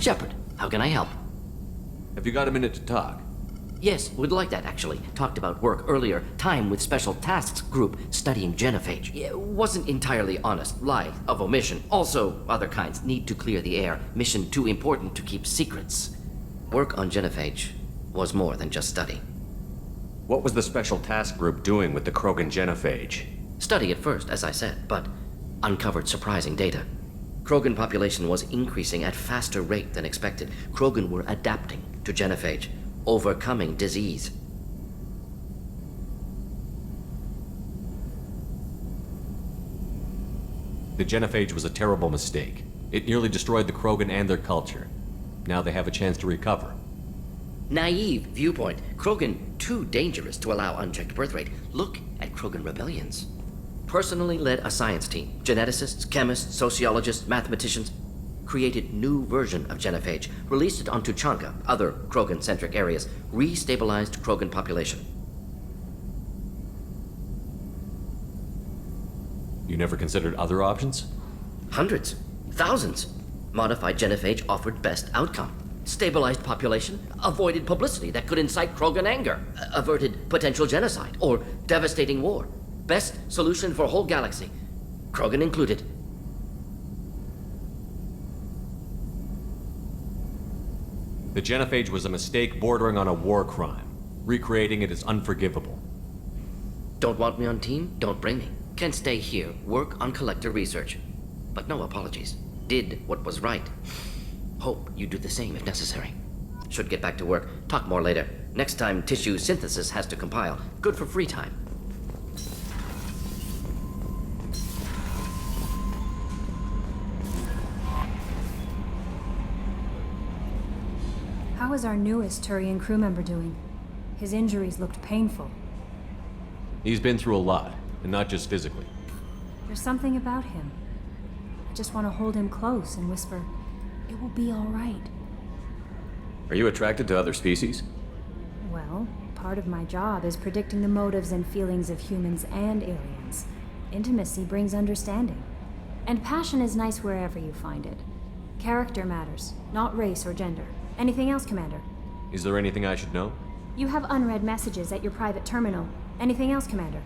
Shepard, how can I help? Have you got a minute to talk? Yes, would like that actually. Talked about work earlier. Time with Special Tasks Group studying genophage. Yeah, wasn't entirely honest. Lie of omission. Also, other kinds. Need to clear the air. Mission too important to keep secrets. Work on genophage was more than just study. What was the Special Task Group doing with the Krogan genophage? Study at first, as I said, but uncovered surprising data. Krogan population was increasing at faster rate than expected. Krogan were adapting to genophage, overcoming disease. The genophage was a terrible mistake. It nearly destroyed the Krogan and their culture. Now they have a chance to recover. Naive viewpoint. Krogan too dangerous to allow unchecked birth rate. Look at Krogan rebellions. Personally led a science team. Geneticists, chemists, sociologists, mathematicians. Created new version of genophage. Released it onto Chanka, other Krogan-centric areas. Restabilized Krogan population. You never considered other options? Hundreds. Thousands. Modified genophage offered best outcome. Stabilized population, avoided publicity that could incite Krogan anger, averted potential genocide or devastating war. Best solution for whole galaxy, Krogan included. The genophage was a mistake bordering on a war crime. Recreating it is unforgivable. Don't want me on team? Don't bring me. Can stay here, work on collector research. But no apologies. Did what was right. Hope you do the same if necessary. Should get back to work. Talk more later. Next time tissue synthesis has to compile. Good for free time. How is our newest Turian crew member doing? His injuries looked painful. He's been through a lot, and not just physically. There's something about him. I just want to hold him close and whisper, "It will be all right." Are you attracted to other species? Well, part of my job is predicting the motives and feelings of humans and aliens. Intimacy brings understanding. And passion is nice wherever you find it. Character matters, not race or gender. Anything else, Commander? Is there anything I should know? You have unread messages at your private terminal. Anything else, Commander?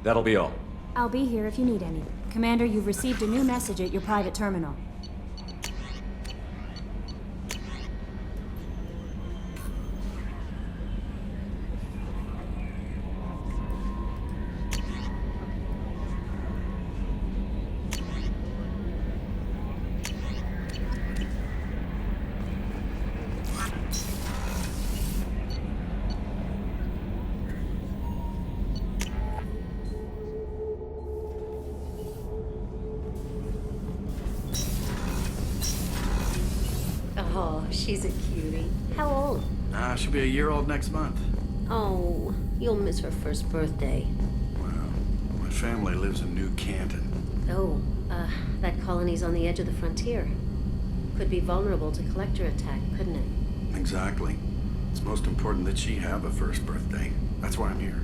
That'll be all. I'll be here if you need any. Commander, you've received a new message at your private terminal. Oh, she's a cutie. How old? She'll be a year old next month. Oh, you'll miss her first birthday. Well, my family lives in New Canton. Oh, that colony's on the edge of the frontier. Could be vulnerable to collector attack, couldn't it? Exactly. It's most important that she have a first birthday. That's why I'm here.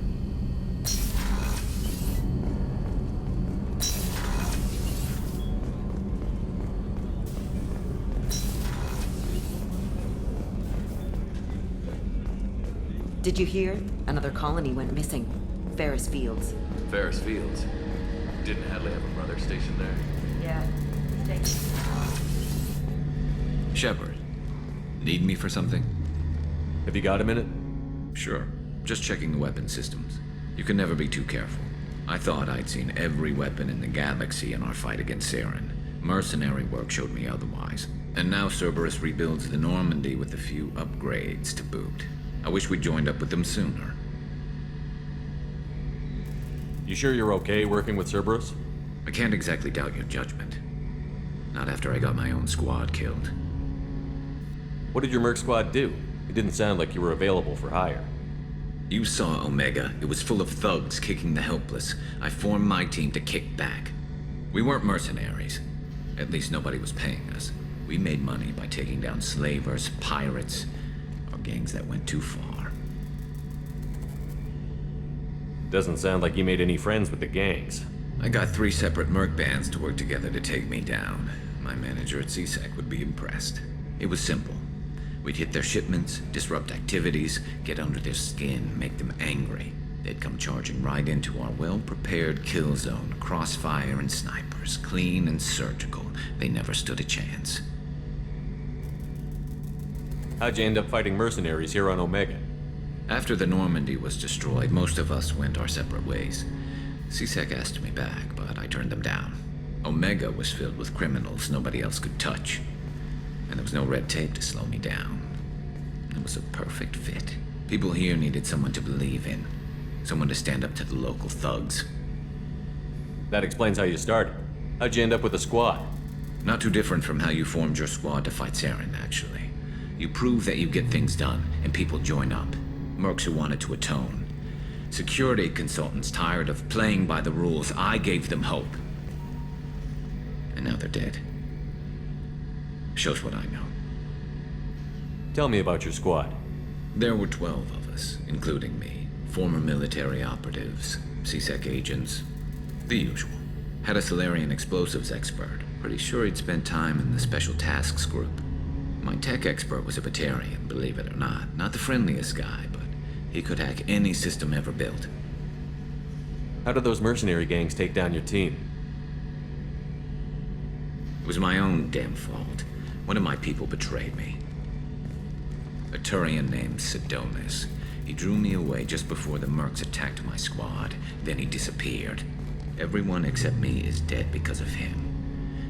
Did you hear? Another colony went missing. Ferris Fields. Ferris Fields. Didn't Hadley have a brother stationed there? Yeah. Shepard. Need me for something? Have you got a minute? Sure. Just checking the weapon systems. You can never be too careful. I thought I'd seen every weapon in the galaxy in our fight against Saren. Mercenary work showed me otherwise. And now Cerberus rebuilds the Normandy with a few upgrades to boot. I wish we'd joined up with them sooner. You sure you're okay working with Cerberus? I can't exactly doubt your judgment. Not after I got my own squad killed. What did your merc squad do? It didn't sound like you were available for hire. You saw Omega. It was full of thugs kicking the helpless. I formed my team to kick back. We weren't mercenaries. At least nobody was paying us. We made money by taking down slavers, pirates, or gangs that went too far. Doesn't sound like you made any friends with the gangs. I got 3 separate merc bands to work together to take me down. My manager at CSEC would be impressed. It was simple. We'd hit their shipments, disrupt activities, get under their skin, make them angry. They'd come charging right into our well-prepared kill zone, crossfire and snipers, clean and surgical. They never stood a chance. How'd you end up fighting mercenaries here on Omega? After the Normandy was destroyed, most of us went our separate ways. C-Sec asked me back, but I turned them down. Omega was filled with criminals nobody else could touch. And there was no red tape to slow me down. It was a perfect fit. People here needed someone to believe in. Someone to stand up to the local thugs. That explains how you started. How'd you end up with a squad? Not too different from how you formed your squad to fight Saren, actually. You prove that you get things done, and people join up. Mercs who wanted to atone. Security consultants tired of playing by the rules. I gave them hope. And now they're dead. Shows what I know. Tell me about your squad. There were 12 of us, including me. Former military operatives, C-Sec agents, the usual. Had a Solarian explosives expert. Pretty sure he'd spent time in the Special Tasks Group. My tech expert was a Batarian, believe it or not. Not the friendliest guy, but he could hack any system ever built. How did those mercenary gangs take down your team? It was my own damn fault. One of my people betrayed me. A Turian named Sidonis. He drew me away just before the Mercs attacked my squad. Then he disappeared. Everyone except me is dead because of him.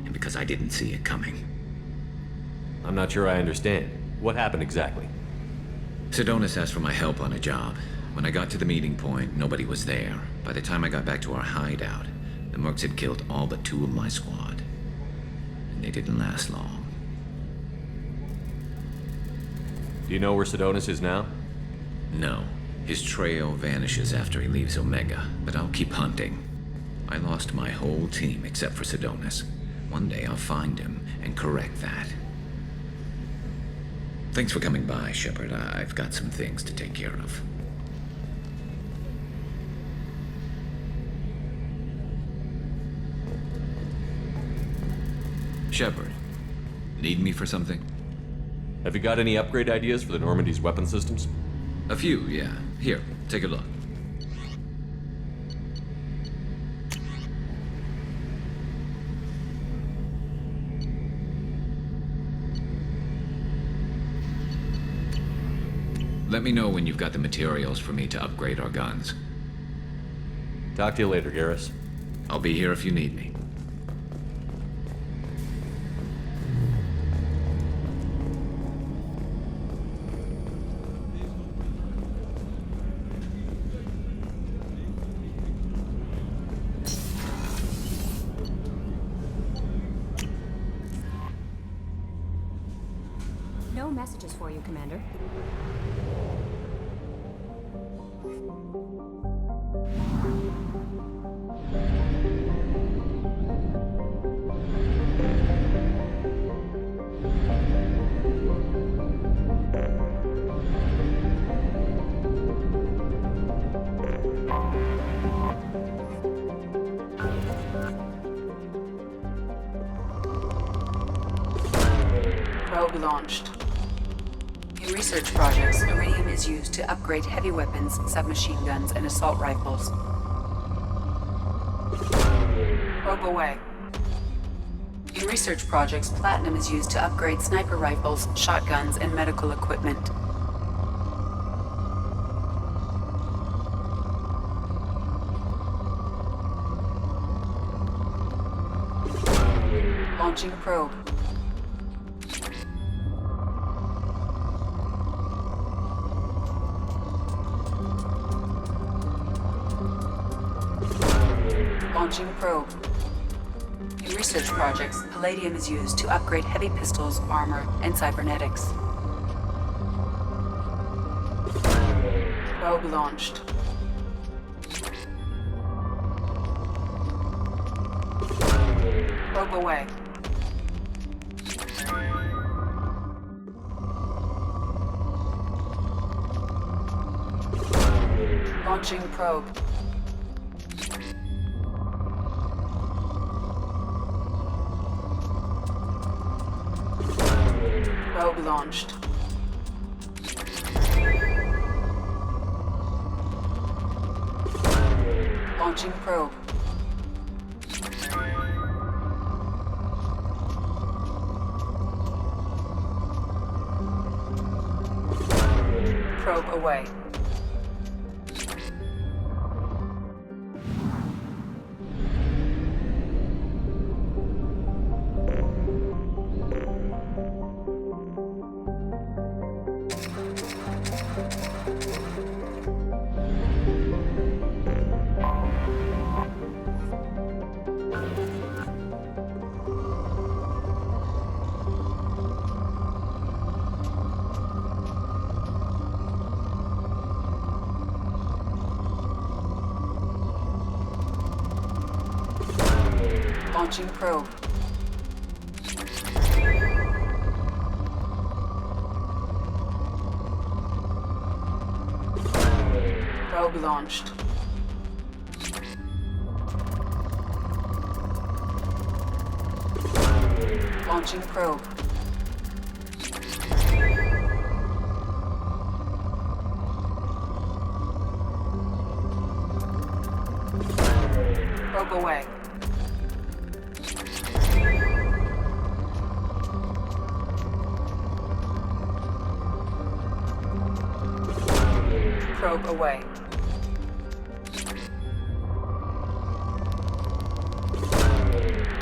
And because I didn't see it coming. I'm not sure I understand. What happened exactly? Sidonis asked for my help on a job. When I got to the meeting point, nobody was there. By the time I got back to our hideout, the Mercs had killed all but 2 of my squad. And they didn't last long. Do you know where Sidonis is now? No. His trail vanishes after he leaves Omega, but I'll keep hunting. I lost my whole team except for Sidonis. One day I'll find him and correct that. Thanks for coming by, Shepard. I've got some things to take care of. Shepard, need me for something? Have you got any upgrade ideas for the Normandy's weapon systems? A few, yeah. Here, take a look. Let me know when you've got the materials for me to upgrade our guns. Talk to you later, Garrus. I'll be here if you need me. No messages for you, Commander. Probe launched. In research projects, Iridium is used to upgrade heavy weapons, submachine guns, and assault rifles. Probe away. In research projects, Platinum is used to upgrade sniper rifles, shotguns, and medical equipment. Launching probe. Launching probe. In research projects, Palladium is used to upgrade heavy pistols, armor, and cybernetics. Probe launched. Probe away. Launching probe. Probe launched. Launching probe. Probe away. Launching probe. Probe launched. Launching probe. Probe away. Probe away.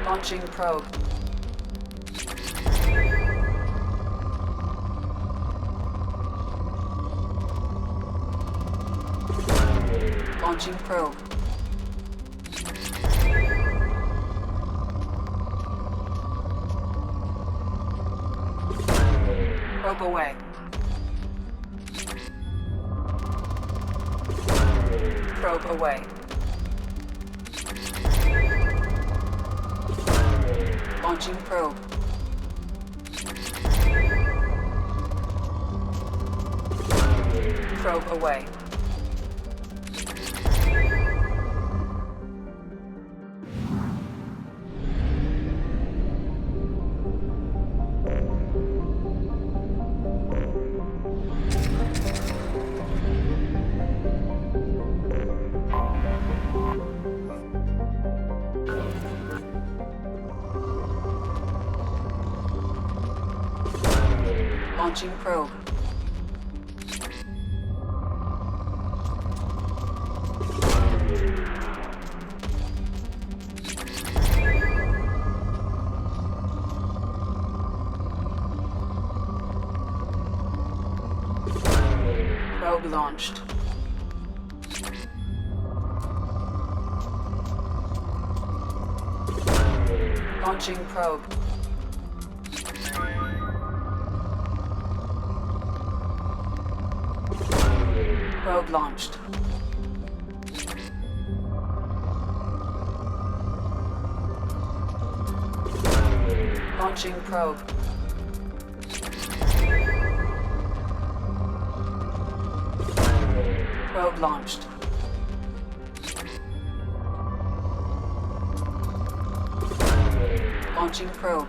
Launching probe. Launching probe. Probe away. Probe away. Launching probe. Probe away. Launching probe. Probe launched. Launching probe. Probe launched. Launching probe. Probe launched. Launching probe.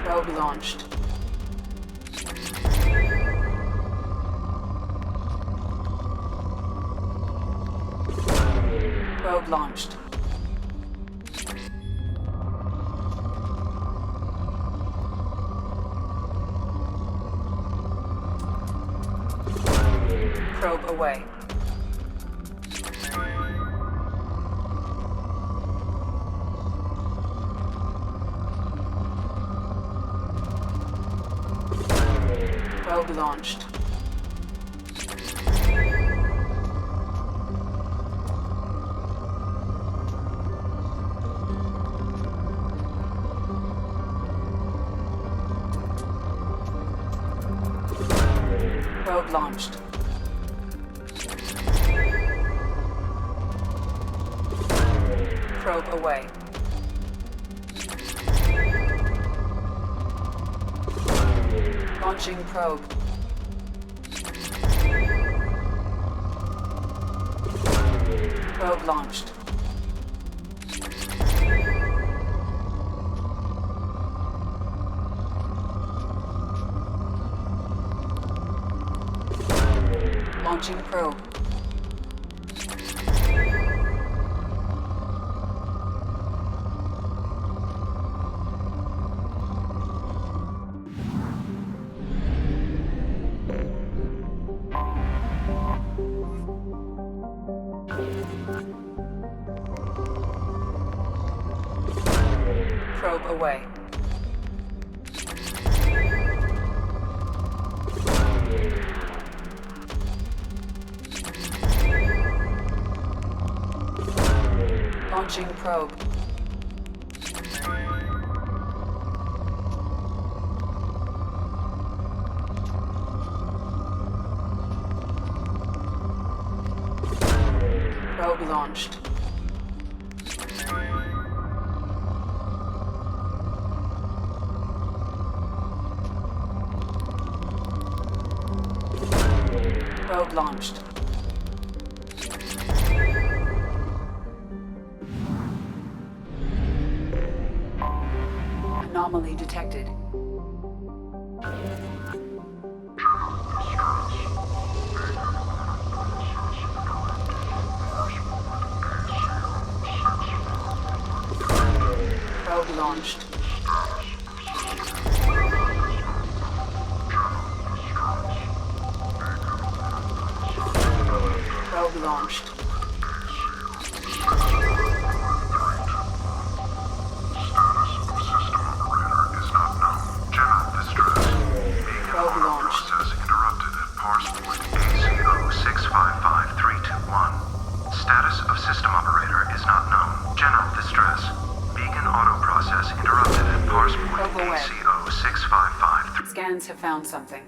Probe launched. Probe launched. Probe away. Probe launched. Probe launched. Probe away. Launching probe. Probe launched. Launching probe. Probe away. Launching probe. Probe launched. Probe launched. Anomaly detected. Probe launched. Probe launched. Probe launched. Interrupted at parse point ACO655321. Status of system operator is not known. General distress. Beacon auto process interrupted at parse point Probe away. ACO6553. Scans have found something.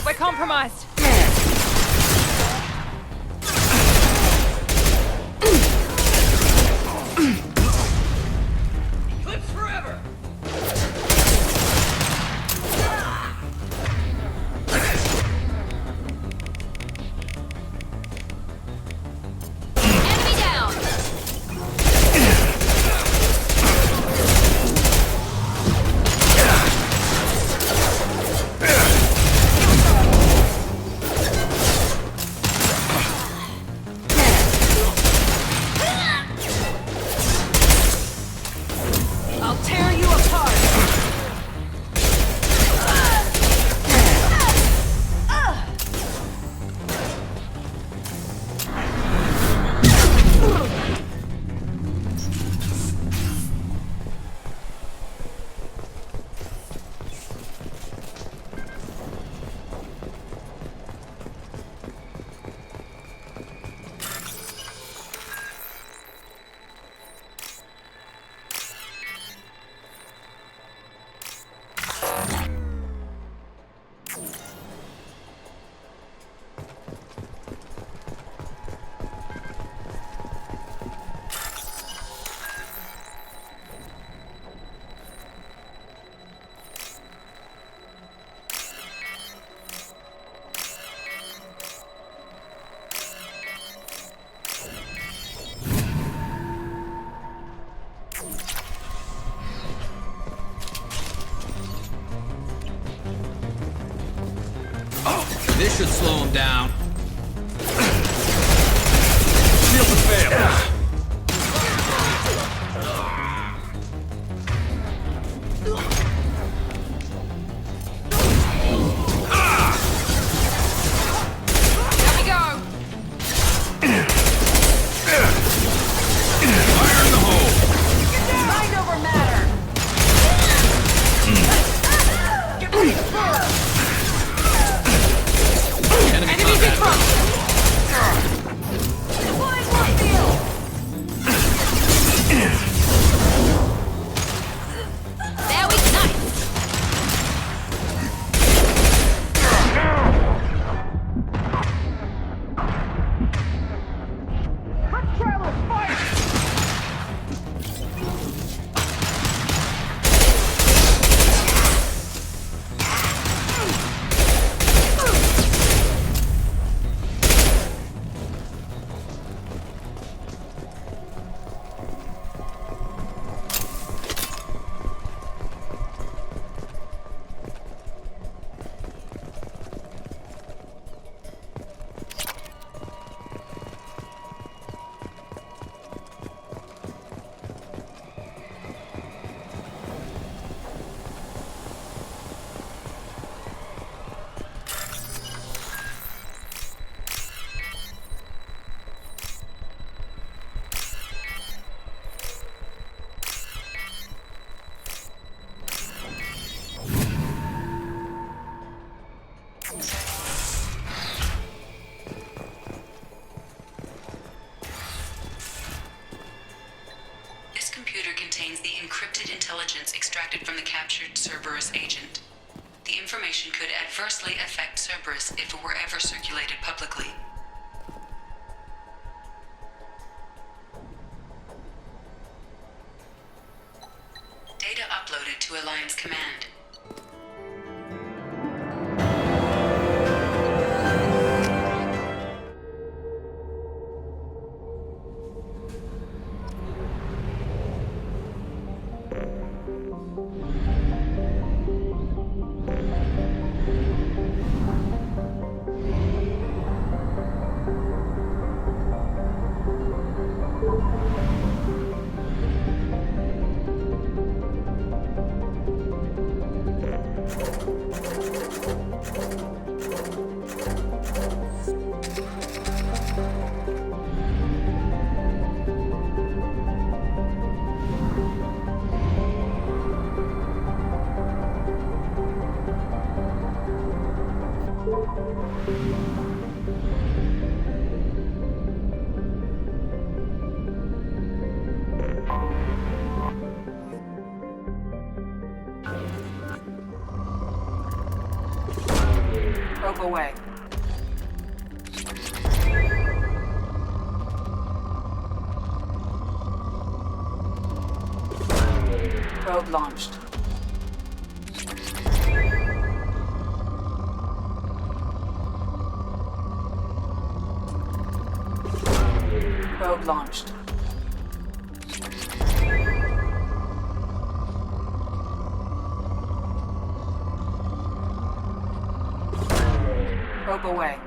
We're compromised. Eclipse forever! Enemy down. slow him down. Shields have failed. extracted from the captured Cerberus agent. The information could adversely affect Cerberus if it were ever circulated publicly. Data uploaded to Alliance Command. Probe away. Probe launched. Probe launched. Probe away.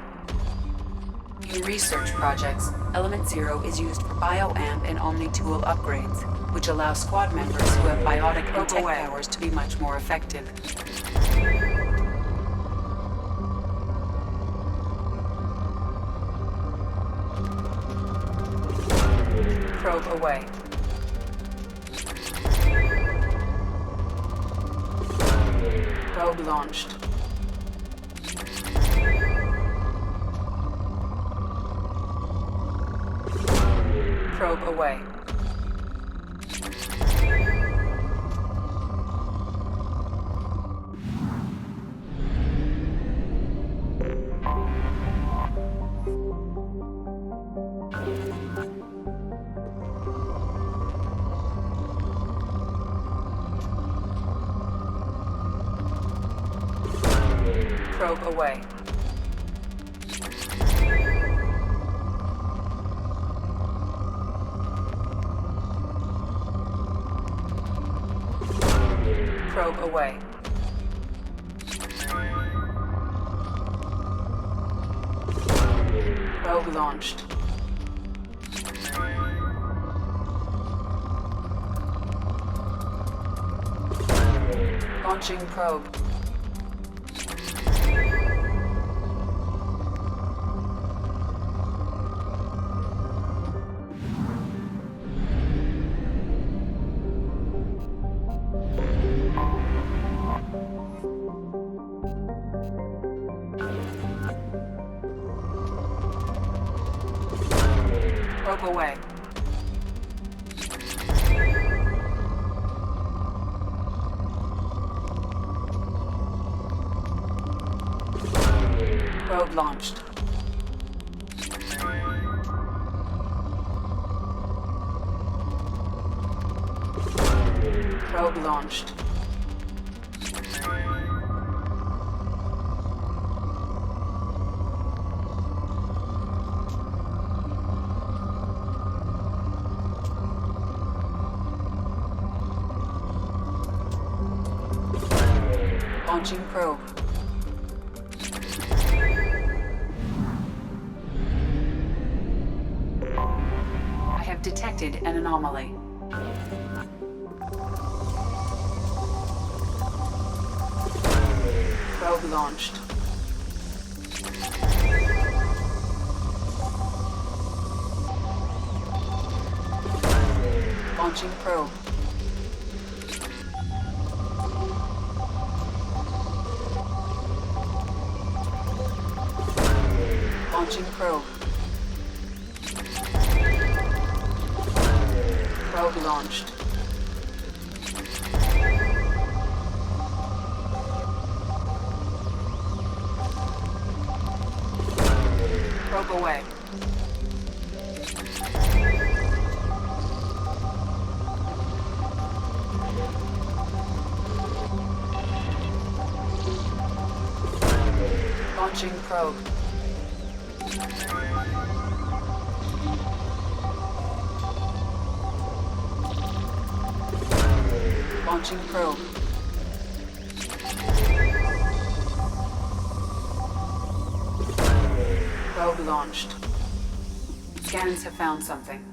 In research projects, Element Zero is used for bioamp and Omni-tool upgrades, which allow squad members who have biotic and tech powers to be much more effective. Probe away. Probe launched. Probe away. Probe away. Probe away. Probe launched. Launching probe. Probe away. Probe launched. Probe launched. Launching probe. I have detected an anomaly. Probe launched. Launching probe. Launching probe. Probe launched. Probe away. Launching probe. Launching probe. Probe launched. Scans have found something.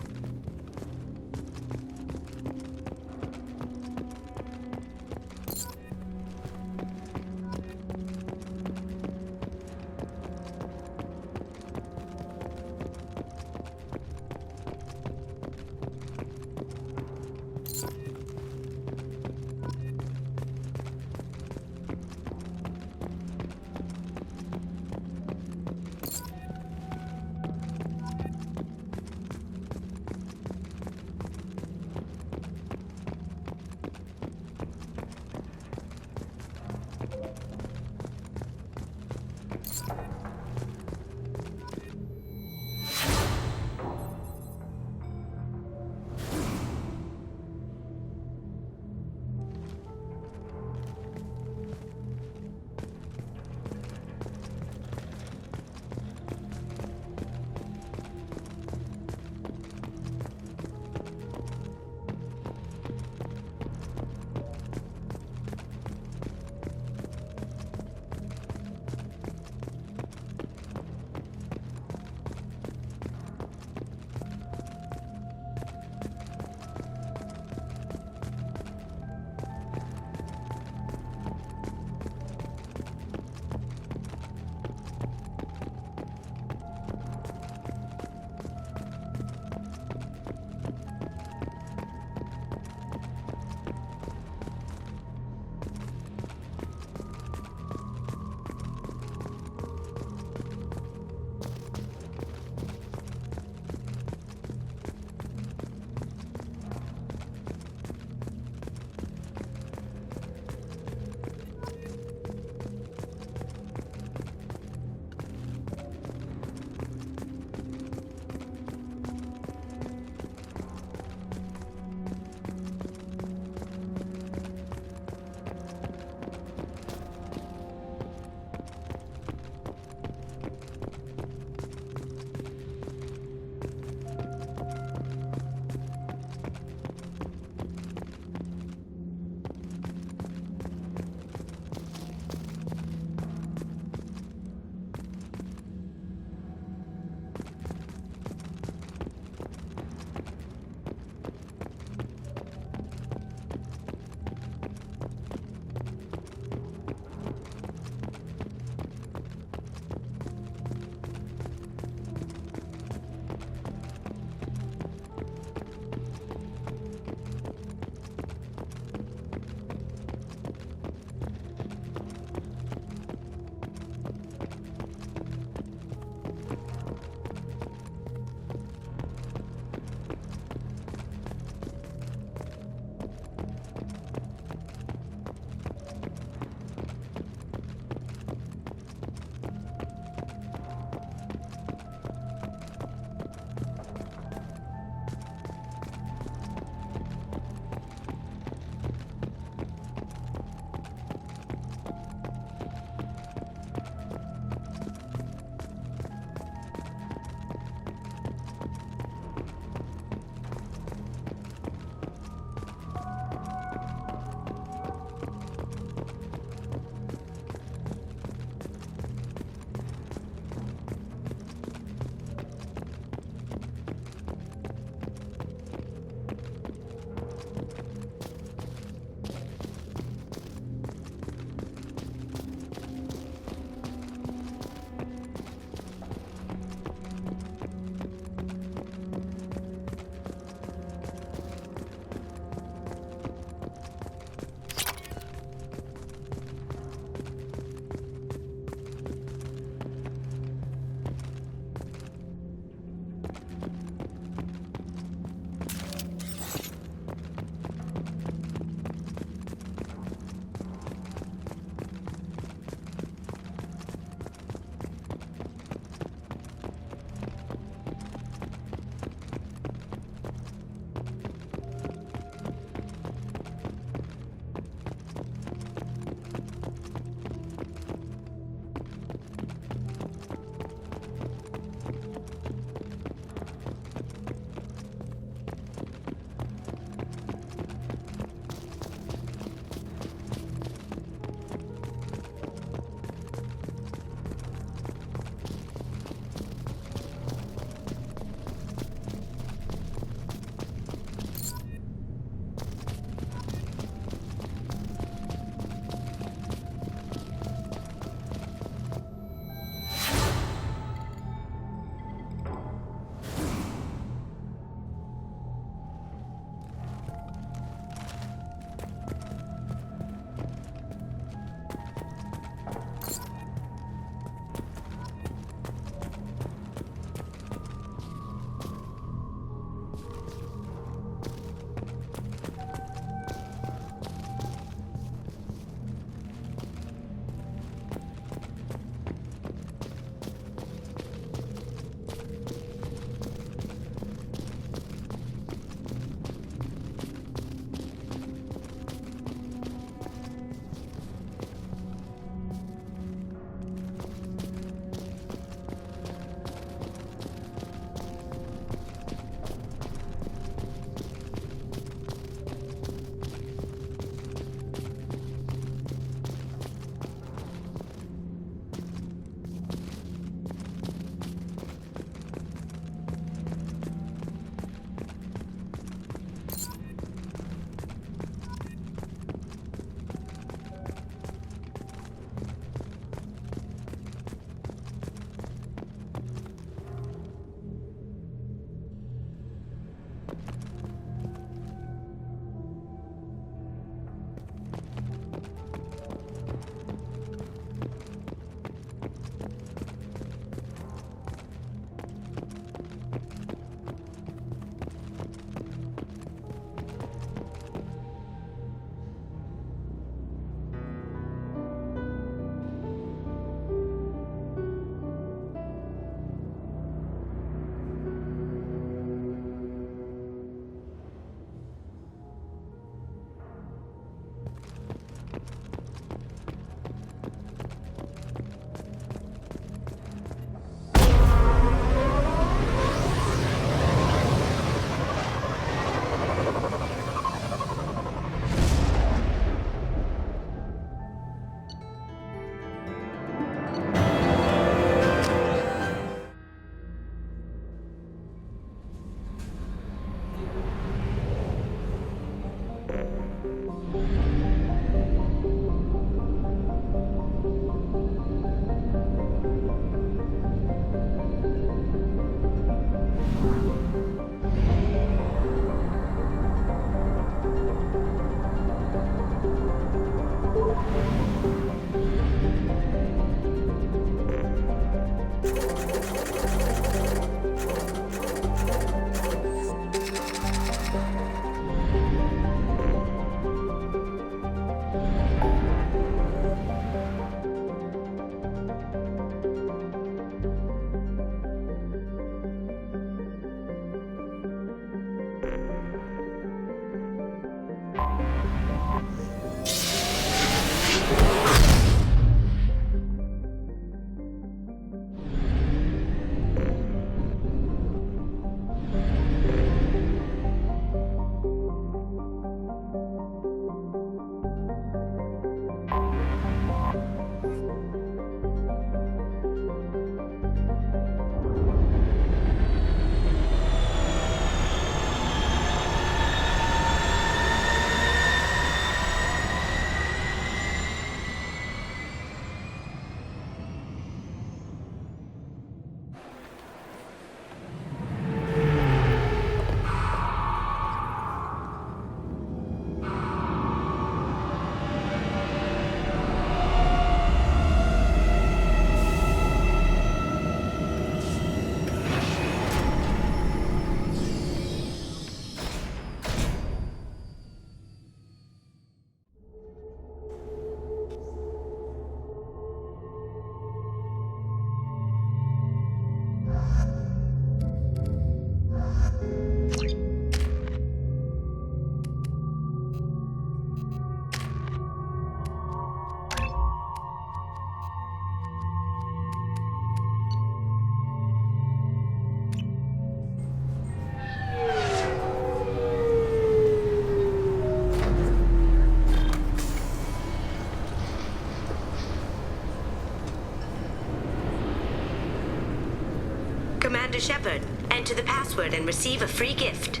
Commander Shepard, enter the password and receive a free gift.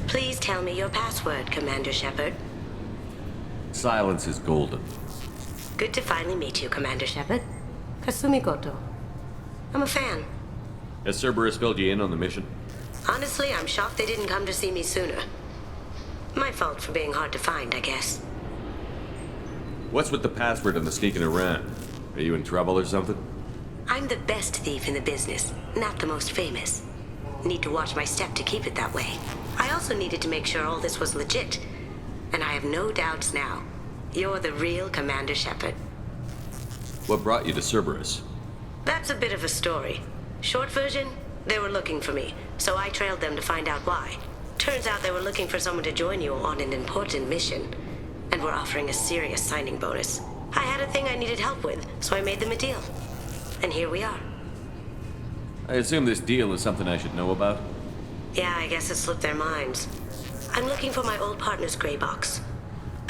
Please tell me your password, Commander Shepard. Silence is golden. Good to finally meet you, Commander Shepard. Kasumi Goto. I'm a fan. Has Cerberus filled you in on the mission? Honestly, I'm shocked they didn't come to see me sooner. My fault for being hard to find, I guess. What's with the password and the sneaking around? Are you in trouble or something? I'm the best thief in the business, not the most famous. Need to watch my step to keep it that way. I also needed to make sure all this was legit. And I have no doubts now. You're the real Commander Shepard. What brought you to Cerberus? That's a bit of a story. Short version, they were looking for me, so I trailed them to find out why. Turns out they were looking for someone to join you on an important mission, and were offering a serious signing bonus. I had a thing I needed help with, so I made them a deal. And here we are. I assume this deal is something I should know about? Yeah, I guess it slipped their minds. I'm looking for my old partner's gray box.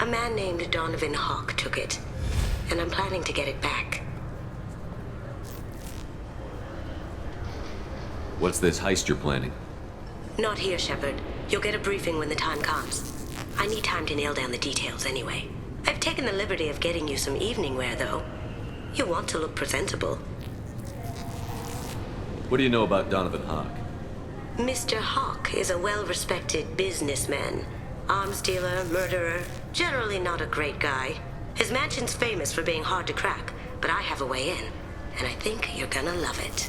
A man named Donovan Hawk took it, and I'm planning to get it back. What's this heist you're planning? Not here, Shepard. You'll get a briefing when the time comes. I need time to nail down the details anyway. I've taken the liberty of getting you some evening wear, though. You want to look presentable. What do you know about Donovan Hawk? Mr. Hawk is a well-respected businessman. Arms dealer, murderer, generally not a great guy. His mansion's famous for being hard to crack, but I have a way in, and I think you're gonna love it.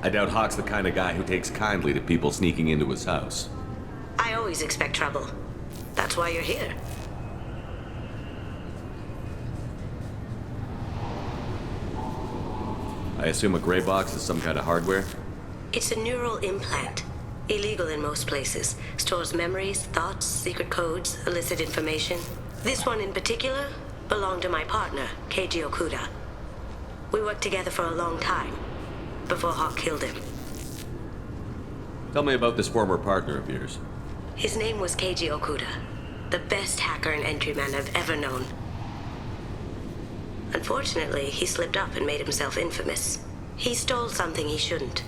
I doubt Hawk's the kind of guy who takes kindly to people sneaking into his house. I always expect trouble. That's why you're here. I assume a gray box is some kind of hardware? It's a neural implant. Illegal in most places. Stores memories, thoughts, secret codes, illicit information. This one in particular belonged to my partner, Keiji Okuda. We worked together for a long time, before Hawk killed him. Tell me about this former partner of yours. His name was Keiji Okuda, the best hacker and entryman I've ever known. Unfortunately, he slipped up and made himself infamous. He stole something he shouldn't.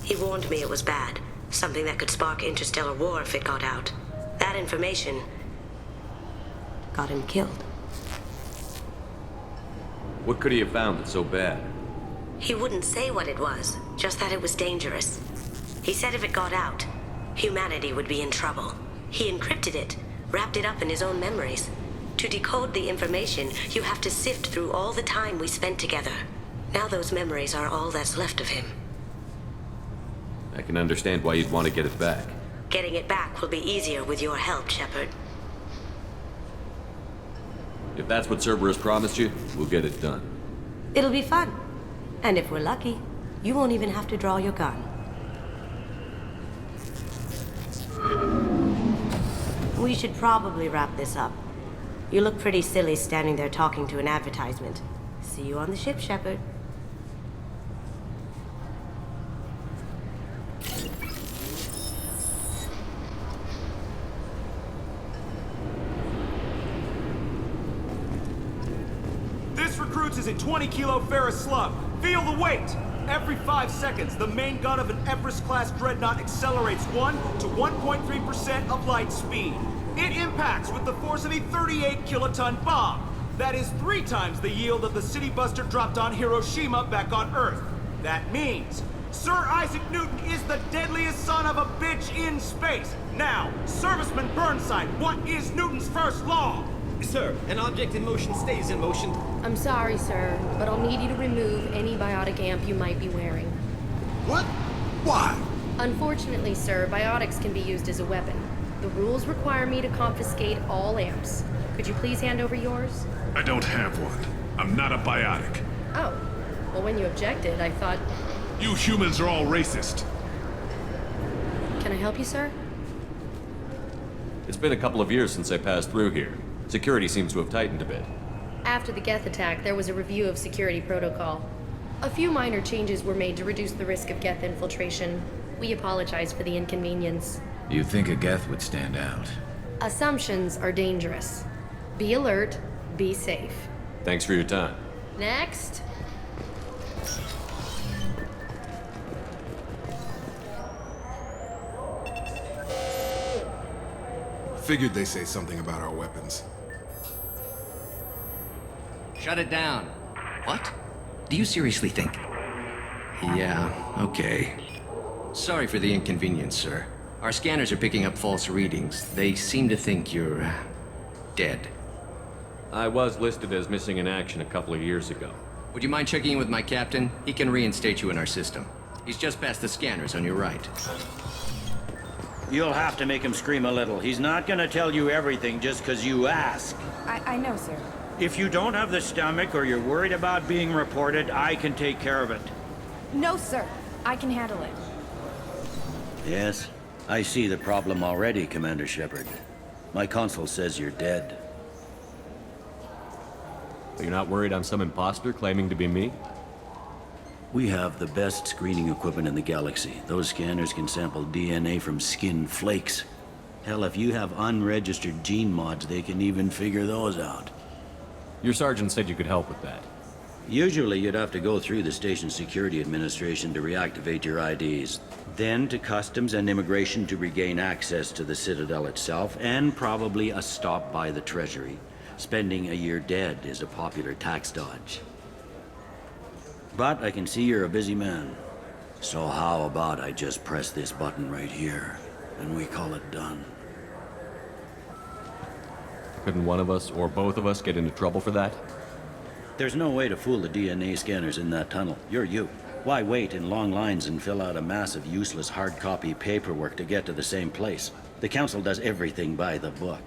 He warned me it was bad, something that could spark interstellar war if it got out. That information got him killed. What could he have found that's so bad? He wouldn't say what it was, just that it was dangerous. He said if it got out, humanity would be in trouble. He encrypted it, wrapped it up in his own memories. To decode the information, you have to sift through all the time we spent together. Now those memories are all that's left of him. I can understand why you'd want to get it back. Getting it back will be easier with your help, Shepard. If that's what Cerberus promised you, we'll get it done. It'll be fun. And if we're lucky, you won't even have to draw your gun. We should probably wrap this up. You look pretty silly standing there talking to an advertisement. See you on the ship, Shepard. This recruits is a 20-kilo Ferris slug. Feel the weight! Every 5 seconds, the main gun of an Everest-class dreadnought accelerates 1 to 1.3% of light speed. It impacts with the force of a 38-kiloton bomb. That is 3 times the yield of the city buster dropped on Hiroshima back on Earth. That means Sir Isaac Newton is the deadliest son of a bitch in space. Now, Serviceman Burnside, what is Newton's first law? Sir, an object in motion stays in motion. I'm sorry, sir, but I'll need you to remove any biotic amp you might be wearing. What? Why? Unfortunately, sir, biotics can be used as a weapon. The rules require me to confiscate all amps. Could you please hand over yours? I don't have one. I'm not a biotic. Oh. Well, when you objected, I thought... You humans are all racist. Can I help you, sir? It's been a couple of years since I passed through here. Security seems to have tightened a bit. After the Geth attack, there was a review of security protocol. A few minor changes were made to reduce the risk of Geth infiltration. We apologize for the inconvenience. You'd think a Geth would stand out. Assumptions are dangerous. Be alert, be safe. Thanks for your time. Next. Figured they say something about our weapons. Shut it down. What? Do you seriously think? Yeah, okay. Sorry for the inconvenience, sir. Our scanners are picking up false readings. They seem to think you're... dead. I was listed as missing in action a couple of years ago. Would you mind checking in with my captain? He can reinstate you in our system. He's just past the scanners on your right. You'll have to make him scream a little. He's not gonna tell you everything just because you ask. I know, sir. If you don't have the stomach or you're worried about being reported, I can take care of it. No, sir. I can handle it. Yes, I see the problem already, Commander Shepard. My console says you're dead. You're not worried I'm some imposter claiming to be me? We have the best screening equipment in the galaxy. Those scanners can sample DNA from skin flakes. Hell, if you have unregistered gene mods, they can even figure those out. Your sergeant said you could help with that. Usually, you'd have to go through the Station Security Administration to reactivate your IDs. Then to Customs and Immigration to regain access to the Citadel itself, and probably a stop by the Treasury. Spending a year dead is a popular tax dodge. But I can see you're a busy man. So how about I just press this button right here, and we call it done? Couldn't one of us, or both of us, get into trouble for that? There's no way to fool the DNA scanners in that tunnel. You're you. Why wait in long lines and fill out a massive useless hard copy paperwork to get to the same place? The Council does everything by the book.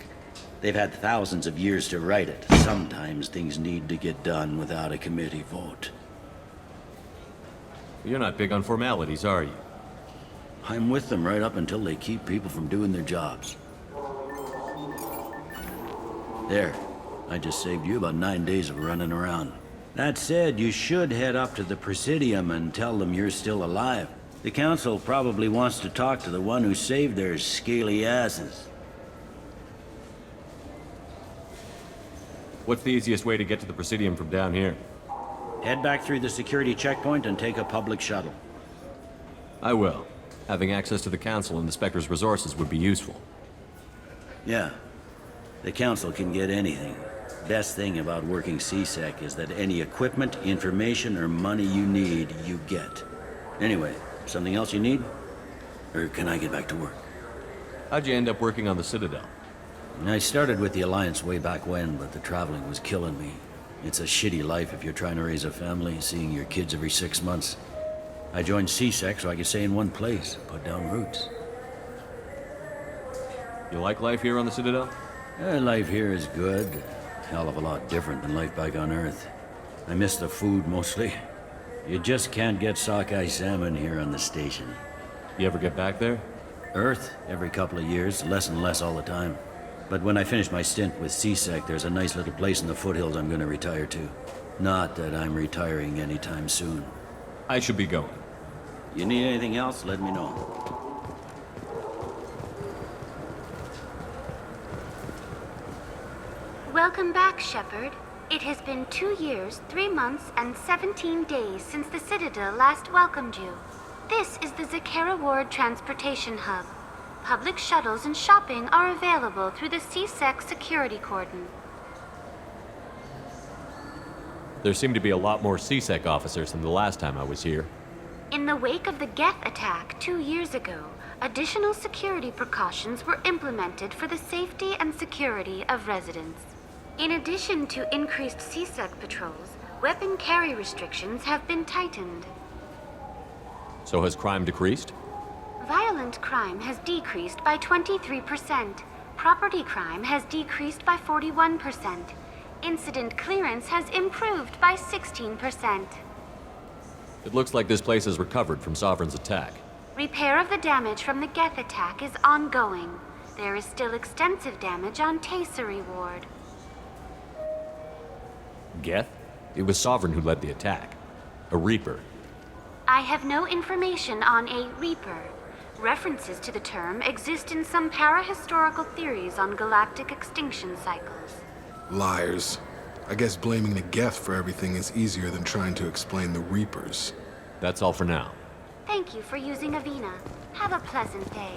They've had thousands of years to write it. Sometimes things need to get done without a committee vote. You're not big on formalities, are you? I'm with them right up until they keep people from doing their jobs. There. I just saved you about 9 days of running around. That said, you should head up to the Presidium and tell them you're still alive. The Council probably wants to talk to the one who saved their scaly asses. What's the easiest way to get to the Presidium from down here? Head back through the security checkpoint and take a public shuttle. I will. Having access to the Council and the Spectre's resources would be useful. Yeah. The Council can get anything. Best thing about working C-Sec is that any equipment, information, or money you need, you get. Anyway, something else you need? Or can I get back to work? How'd you end up working on the Citadel? I started with the Alliance way back when, but the traveling was killing me. It's a shitty life if you're trying to raise a family, seeing your kids every 6 months. I joined C-Sec so I could stay in one place, put down roots. You like life here on the Citadel? Life here is good. Hell of a lot different than life back on Earth. I miss the food mostly. You just can't get sockeye salmon here on the station. You ever get back there? Earth, every couple of years, less and less all the time. But when I finish my stint with C-Sec, there's a nice little place in the foothills I'm gonna retire to. Not that I'm retiring anytime soon. I should be going. You need anything else, let me know. Welcome back, Shepard. It has been 2 years, 3 months, and 17 days since the Citadel last welcomed you. This is the Zakera Ward Transportation Hub. Public shuttles and shopping are available through the C-Sec security cordon. There seem to be a lot more C-Sec officers than the last time I was here. In the wake of the Geth attack 2 years ago, additional security precautions were implemented for the safety and security of residents. In addition to increased C-Sec patrols, weapon carry restrictions have been tightened. So has crime decreased? Violent crime has decreased by 23%. Property crime has decreased by 41%. Incident clearance has improved by 16%. It looks like this place has recovered from Sovereign's attack. Repair of the damage from the Geth attack is ongoing. There is still extensive damage on Tasery Ward. Geth? It was Sovereign who led the attack. A Reaper. I have no information on a Reaper. References to the term exist in some parahistorical theories on galactic extinction cycles. Liars. I guess blaming the Geth for everything is easier than trying to explain the Reapers. That's all for now. Thank you for using Avina. Have a pleasant day.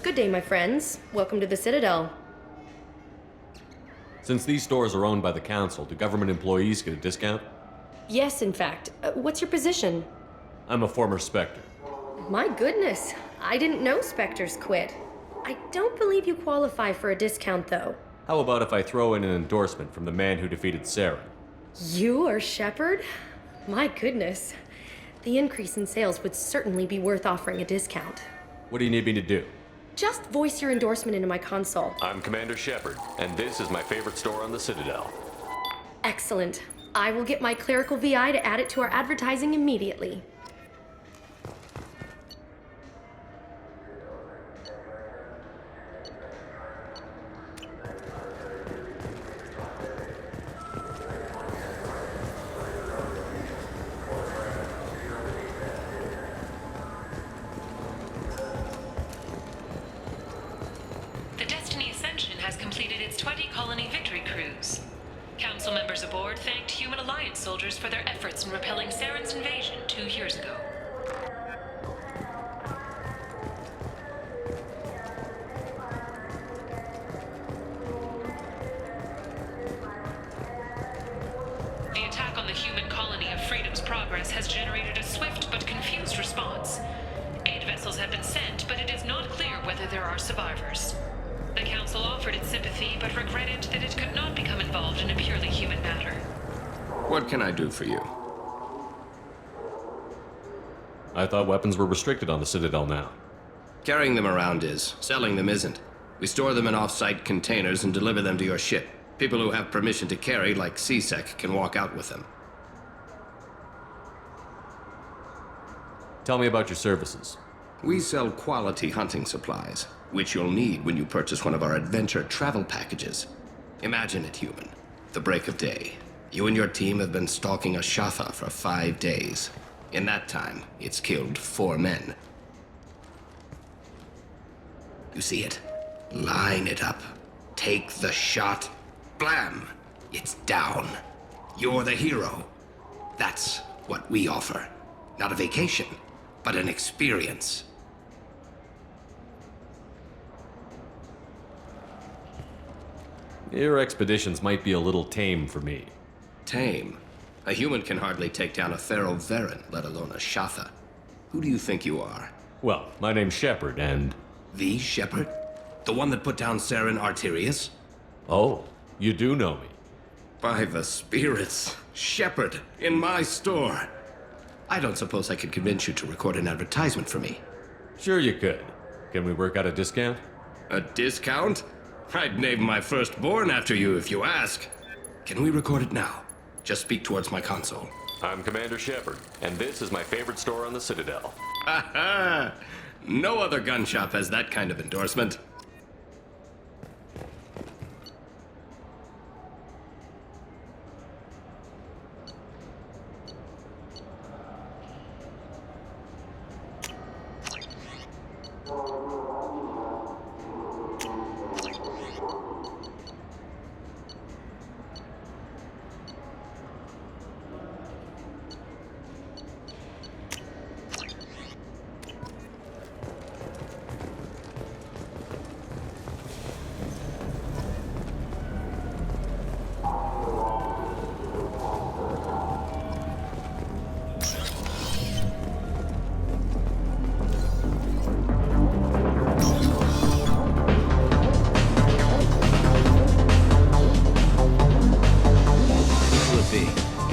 Good day, my friends. Welcome to the Citadel. Since these stores are owned by the Council, do government employees get a discount? Yes, in fact. What's your position? I'm a former Spectre. My goodness. I didn't know Spectres quit. I don't believe you qualify for a discount, though. How about if I throw in an endorsement from the man who defeated Saren? You are Shepard? My goodness. The increase in sales would certainly be worth offering a discount. What do you need me to do? Just voice your endorsement into my console. I'm Commander Shepard, and this is my favorite store on the Citadel. Excellent. I will get my clerical VI to add it to our advertising immediately. The Destiny Ascension has completed its 20-colony victory cruise. Council members aboard thanked Human Alliance soldiers for their efforts in repelling Saren's invasion 2 years ago. Freedom's progress has generated a swift but confused response. Aid vessels have been sent, but it is not clear whether there are survivors. The Council offered its sympathy, but regretted that it could not become involved in a purely human matter. What can I do for you? I thought weapons were restricted on the Citadel now. Carrying them around is. Selling them isn't. We store them in off-site containers and deliver them to your ship. People who have permission to carry, like CSEC, can walk out with them. Tell me about your services. We sell quality hunting supplies, which you'll need when you purchase one of our adventure travel packages. Imagine it, human. The break of day. You and your team have been stalking a Shatha for 5 days. In that time, it's killed 4 men. You see it? Line it up. Take the shot. Blam! It's down. You're the hero. That's what we offer. Not a vacation, but an experience. Your expeditions might be a little tame for me. Tame? A human can hardly take down a Pharaoh Varen, let alone a Shatha. Who do you think you are? Well, my name's Shepard, and... The Shepard? The one that put down Saren Arterius? Oh, you do know me. By the spirits. Shepard, in my store. I don't suppose I could convince you to record an advertisement for me. Sure you could. Can we work out a discount? A discount? I'd name my firstborn after you if you ask. Can we record it now? Just speak towards my console. I'm Commander Shepard, and this is my favorite store on the Citadel. Ha ha! No other gun shop has that kind of endorsement.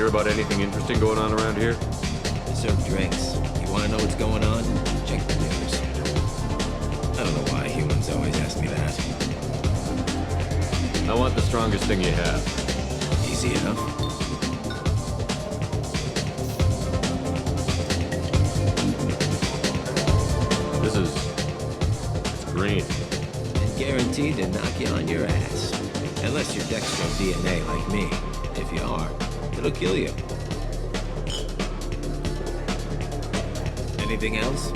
About anything interesting going on around here? I serve drinks. You want to know what's going on? Check the news. I don't know why humans always ask me that. I want the strongest thing you have. Easy enough. It's green. And guaranteed to knock you on your ass. Unless you're Dextro DNA like me. If you are, it'll kill you. Anything else?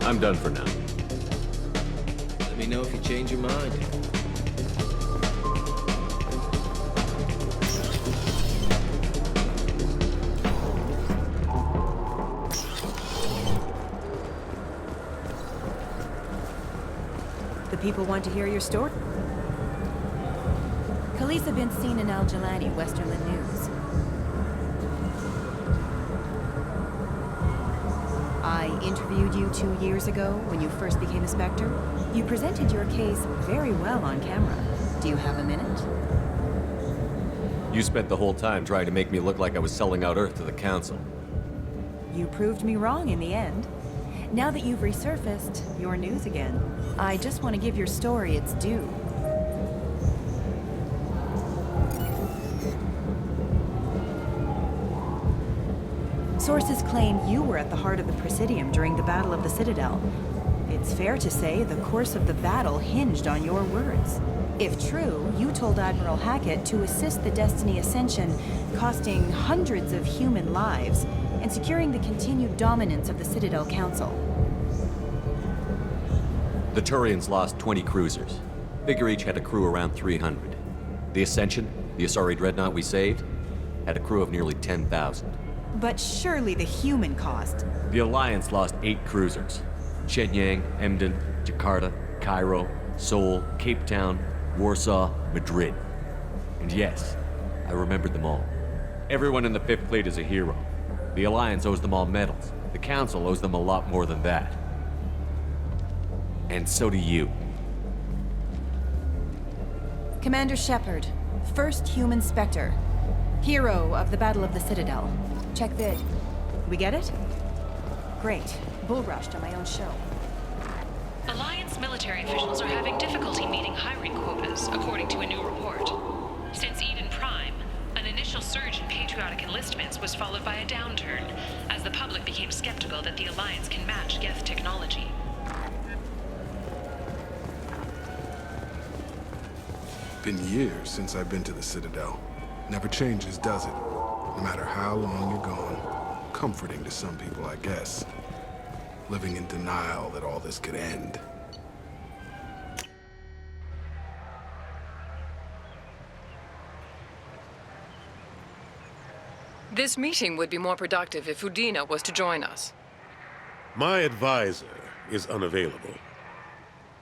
I'm done for now. Let me know if you change your mind. The people want to hear your story. Khaleesa been seen in Al Jalani, Westerland News. I interviewed you 2 years ago when you first became a Spectre. You presented your case very well on camera. Do you have a minute? You spent the whole time trying to make me look like I was selling out Earth to the Council. You proved me wrong in the end. Now that you've resurfaced, you're news again. I just want to give your story its due. Sources claim you were at the heart of the Presidium during the Battle of the Citadel. It's fair to say the course of the battle hinged on your words. If true, you told Admiral Hackett to assist the Destiny Ascension, costing hundreds of human lives, and securing the continued dominance of the Citadel Council. The Turians lost 20 cruisers. Figure each had a crew around 300. The Ascension, the Asari dreadnought we saved, had a crew of nearly 10,000. But surely the human cost. The Alliance lost 8 cruisers. Shenyang, Emden, Jakarta, Cairo, Seoul, Cape Town, Warsaw, Madrid. And yes, I remembered them all. Everyone in the Fifth Fleet is a hero. The Alliance owes them all medals. The Council owes them a lot more than that. And so do you. Commander Shepard, first human Spectre. Hero of the Battle of the Citadel. Check vid. We get it? Great. Bull rushed on my own show. Alliance military officials are having difficulty meeting hiring quotas, according to a new report. Since Eden Prime, an initial surge in patriotic enlistments was followed by a downturn, as the public became skeptical that the Alliance can match Geth technology. Been years since I've been to the Citadel. Never changes, does it? No matter how long you're gone. Comforting to some people, I guess. Living in denial that all this could end. This meeting would be more productive if Udina was to join us. My advisor is unavailable.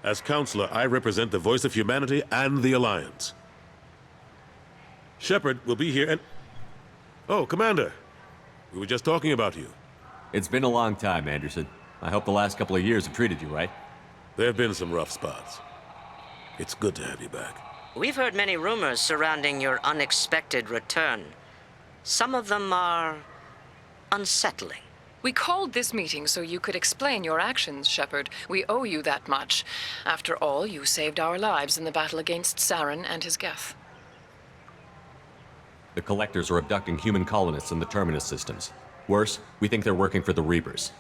As counselor, I represent the voice of humanity and the Alliance. Shepard will be here and... Oh, Commander. We were just talking about you. It's been a long time, Anderson. I hope the last couple of years have treated you right. There have been some rough spots. It's good to have you back. We've heard many rumors surrounding your unexpected return. Some of them are unsettling. We called this meeting so you could explain your actions, Shepard. We owe you that much. After all, you saved our lives in the battle against Saren and his Geth. The Collectors are abducting human colonists in the Terminus systems. Worse, we think they're working for the Reapers.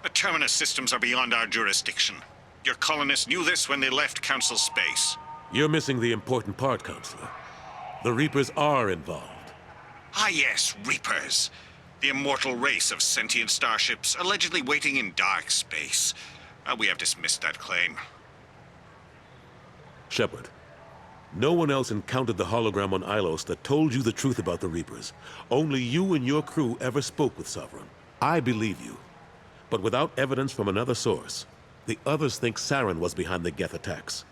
The Terminus systems are beyond our jurisdiction. Your colonists knew this when they left Council space. You're missing the important part, Counselor. The Reapers are involved. Ah yes, Reapers. The immortal race of sentient starships allegedly waiting in dark space. We have dismissed that claim. Shepard, no one else encountered the hologram on Ilos that told you the truth about the Reapers. Only you and your crew ever spoke with Sovereign. I believe you. But without evidence from another source, the others think Saren was behind the Geth attacks.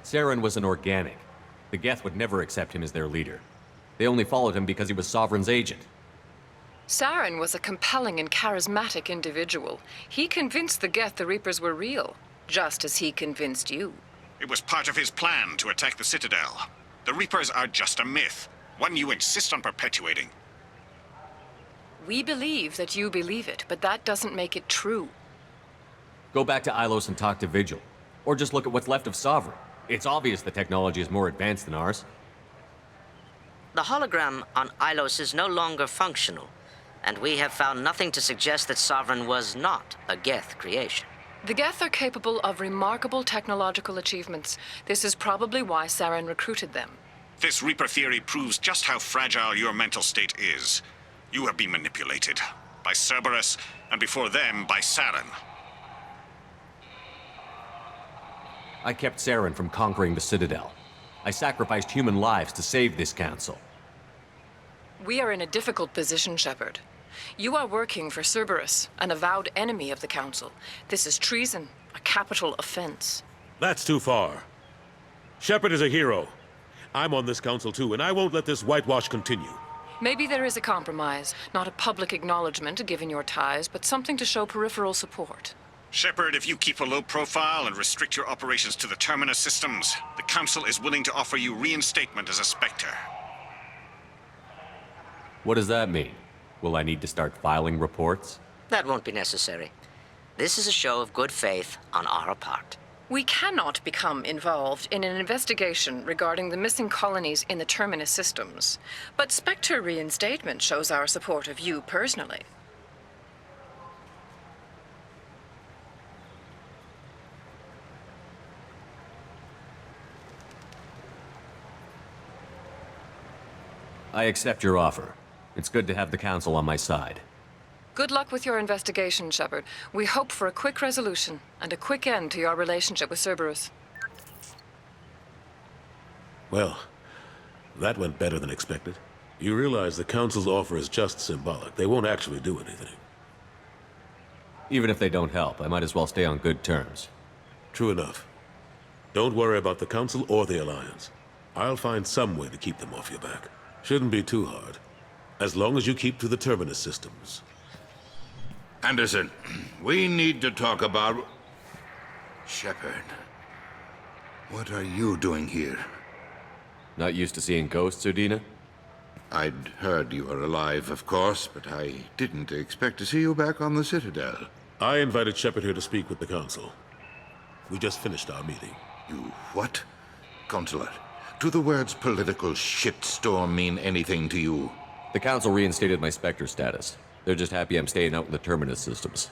Saren was an organic. The Geth would never accept him as their leader. They only followed him because he was Sovereign's agent. Saren was a compelling and charismatic individual. He convinced the Geth the Reapers were real, just as he convinced you. It was part of his plan to attack the Citadel. The Reapers are just a myth, one you insist on perpetuating. We believe that you believe it, but that doesn't make it true. Go back to Ilos and talk to Vigil. Or just look at what's left of Sovereign. It's obvious the technology is more advanced than ours. The hologram on Ilos is no longer functional, and we have found nothing to suggest that Sovereign was not a Geth creation. The Geth are capable of remarkable technological achievements. This is probably why Saren recruited them. This Reaper theory proves just how fragile your mental state is. You have been manipulated. By Cerberus, and before them, by Saren. I kept Saren from conquering the Citadel. I sacrificed human lives to save this council. We are in a difficult position, Shepard. You are working for Cerberus, an avowed enemy of the Council. This is treason, a capital offense. That's too far. Shepard is a hero. I'm on this council too, and I won't let this whitewash continue. Maybe there is a compromise. Not a public acknowledgement given your ties, but something to show peripheral support. Shepard, if you keep a low profile and restrict your operations to the Terminus systems, the Council is willing to offer you reinstatement as a Spectre. What does that mean? Will I need to start filing reports? That won't be necessary. This is a show of good faith on our part. We cannot become involved in an investigation regarding the missing colonies in the Terminus systems, but Spectre reinstatement shows our support of you personally. I accept your offer. It's good to have the Council on my side. Good luck with your investigation, Shepard. We hope for a quick resolution and a quick end to your relationship with Cerberus. Well, that went better than expected. You realize the Council's offer is just symbolic. They won't actually do anything. Even if they don't help, I might as well stay on good terms. True enough. Don't worry about the Council or the Alliance. I'll find some way to keep them off your back. Shouldn't be too hard. As long as you keep to the Terminus systems. Anderson, we need to talk about... Shepard. What are you doing here? Not used to seeing ghosts, Udina? I'd heard you were alive, of course, but I didn't expect to see you back on the Citadel. I invited Shepard here to speak with the Council. We just finished our meeting. You what? Consular, do the words political shitstorm mean anything to you? The Council reinstated my Spectre status. They're just happy I'm staying out in the Terminus systems.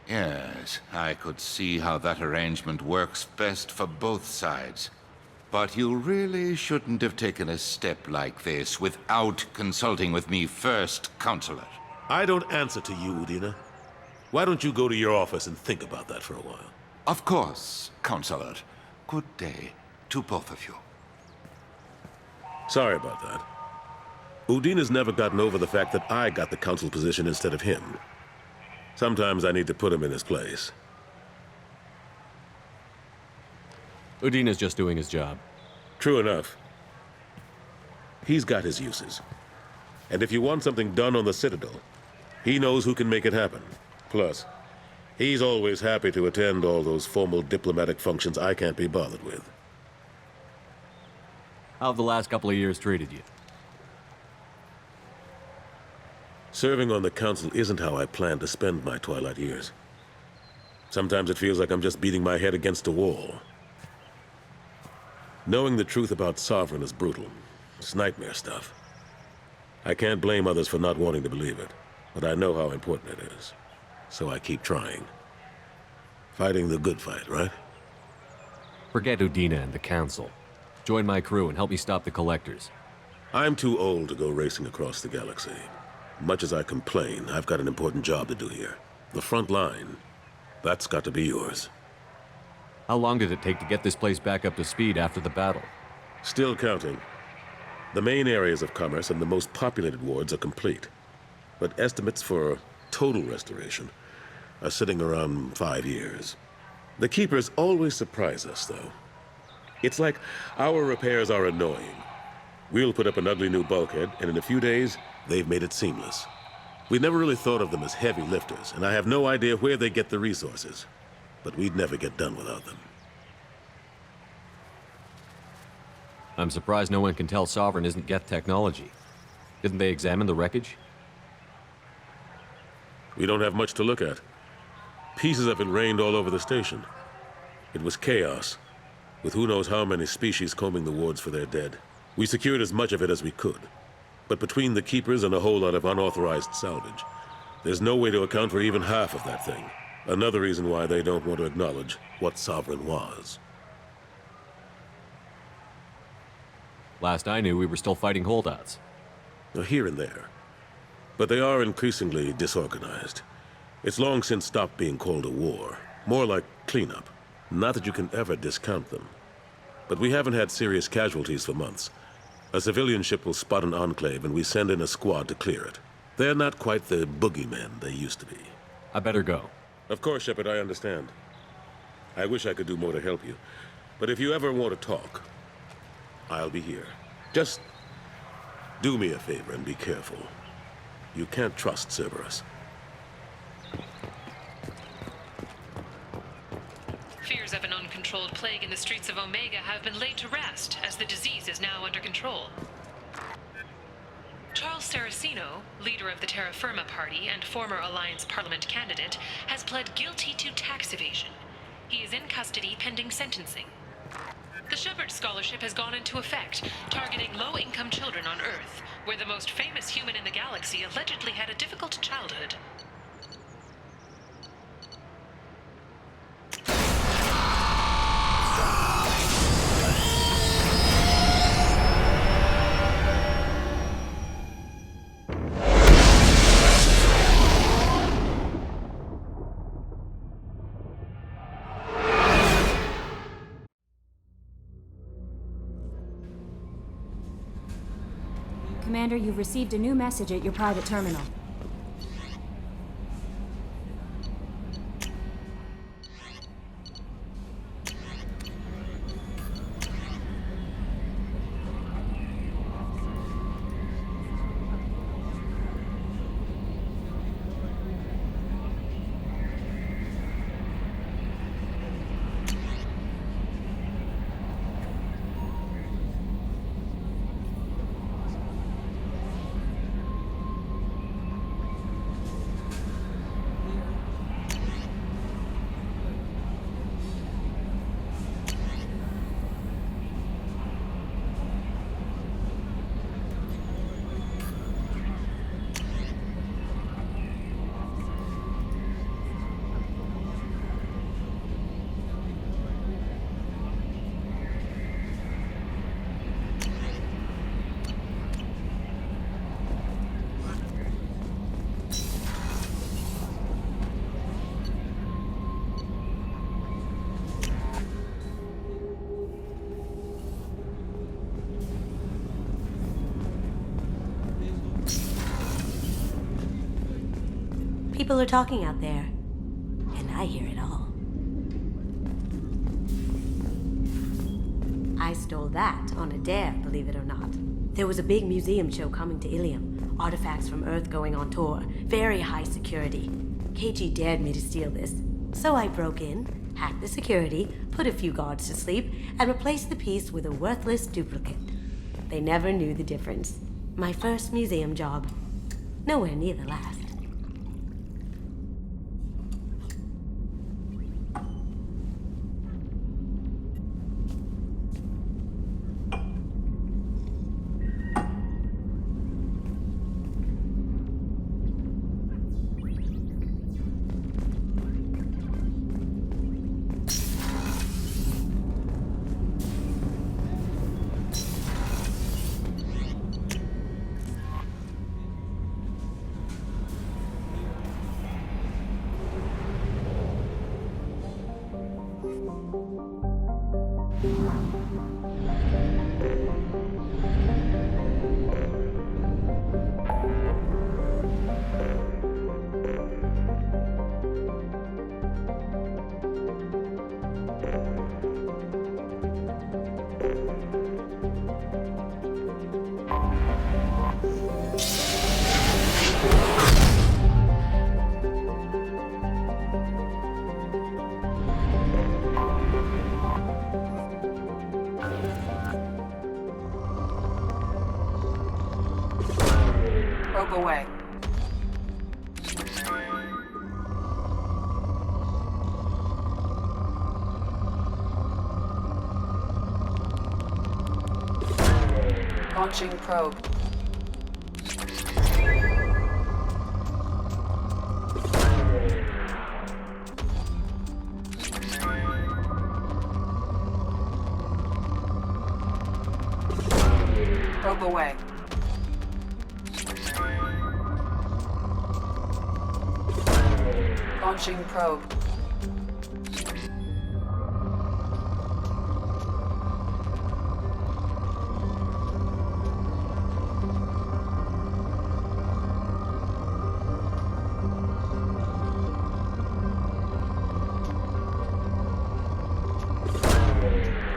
Yes, I could see how that arrangement works best for both sides. But you really shouldn't have taken a step like this without consulting with me first, Counselor. I don't answer to you, Udina. Why don't you go to your office and think about that for a while? Of course, Counselor. Good day to both of you. Sorry about that. Udina's never gotten over the fact that I got the Council position instead of him. Sometimes I need to put him in his place. Udina's just doing his job. True enough. He's got his uses. And if you want something done on the Citadel, he knows who can make it happen. Plus, he's always happy to attend all those formal diplomatic functions I can't be bothered with. How have the last couple of years treated you? Serving on the Council isn't how I plan to spend my twilight years. Sometimes it feels like I'm just beating my head against a wall. Knowing the truth about Sovereign is brutal. It's nightmare stuff. I can't blame others for not wanting to believe it, but I know how important it is. So I keep trying. Fighting the good fight, right? Forget Udina and the Council. Join my crew and help me stop the Collectors. I'm too old to go racing across the galaxy. Much as I complain, I've got an important job to do here. The front line, that's got to be yours. How long did it take to get this place back up to speed after the battle? Still counting. The main areas of commerce and the most populated wards are complete. But estimates for total restoration are sitting around 5 years. The Keepers always surprise us, though. It's like our repairs are annoying. We'll put up an ugly new bulkhead, and in a few days, they've made it seamless. We never really thought of them as heavy lifters, and I have no idea where they get the resources. But we'd never get done without them. I'm surprised no one can tell Sovereign isn't Geth technology. Didn't they examine the wreckage? We don't have much to look at. Pieces of it rained all over the station. It was chaos, with who knows how many species combing the wards for their dead. We secured as much of it as we could. But between the Keepers and a whole lot of unauthorized salvage, there's no way to account for even half of that thing. Another reason why they don't want to acknowledge what Sovereign was. Last I knew, we were still fighting holdouts. Here and there. But they are increasingly disorganized. It's long since stopped being called a war. More like cleanup. Not that you can ever discount them. But we haven't had serious casualties for months. A civilian ship will spot an enclave and we send in a squad to clear it. They're not quite the boogeymen they used to be. I better go. Of course, Shepard, I understand. I wish I could do more to help you. But if you ever want to talk, I'll be here. Just do me a favor and be careful. You can't trust Cerberus. Fears of an uncontrolled plague in the streets of Omega have been laid to rest, as the disease is now under control. Charles Saraceno, leader of the Terra Firma Party and former Alliance Parliament candidate, has pled guilty to tax evasion. He is in custody pending sentencing. The Shepard Scholarship has gone into effect, targeting low-income children on Earth, where the most famous human in the galaxy allegedly had a difficult childhood. Commander, you've received a new message at your private terminal. People are talking out there, and I hear it all. I stole that on a dare, believe it or not. There was a big museum show coming to Ilium. Artifacts from Earth going on tour. Very high security. KG dared me to steal this. So I broke in, hacked the security, put a few guards to sleep, and replaced the piece with a worthless duplicate. They never knew the difference. My first museum job. Nowhere near the last. Away. Launching probe. Probe away. Launching probe.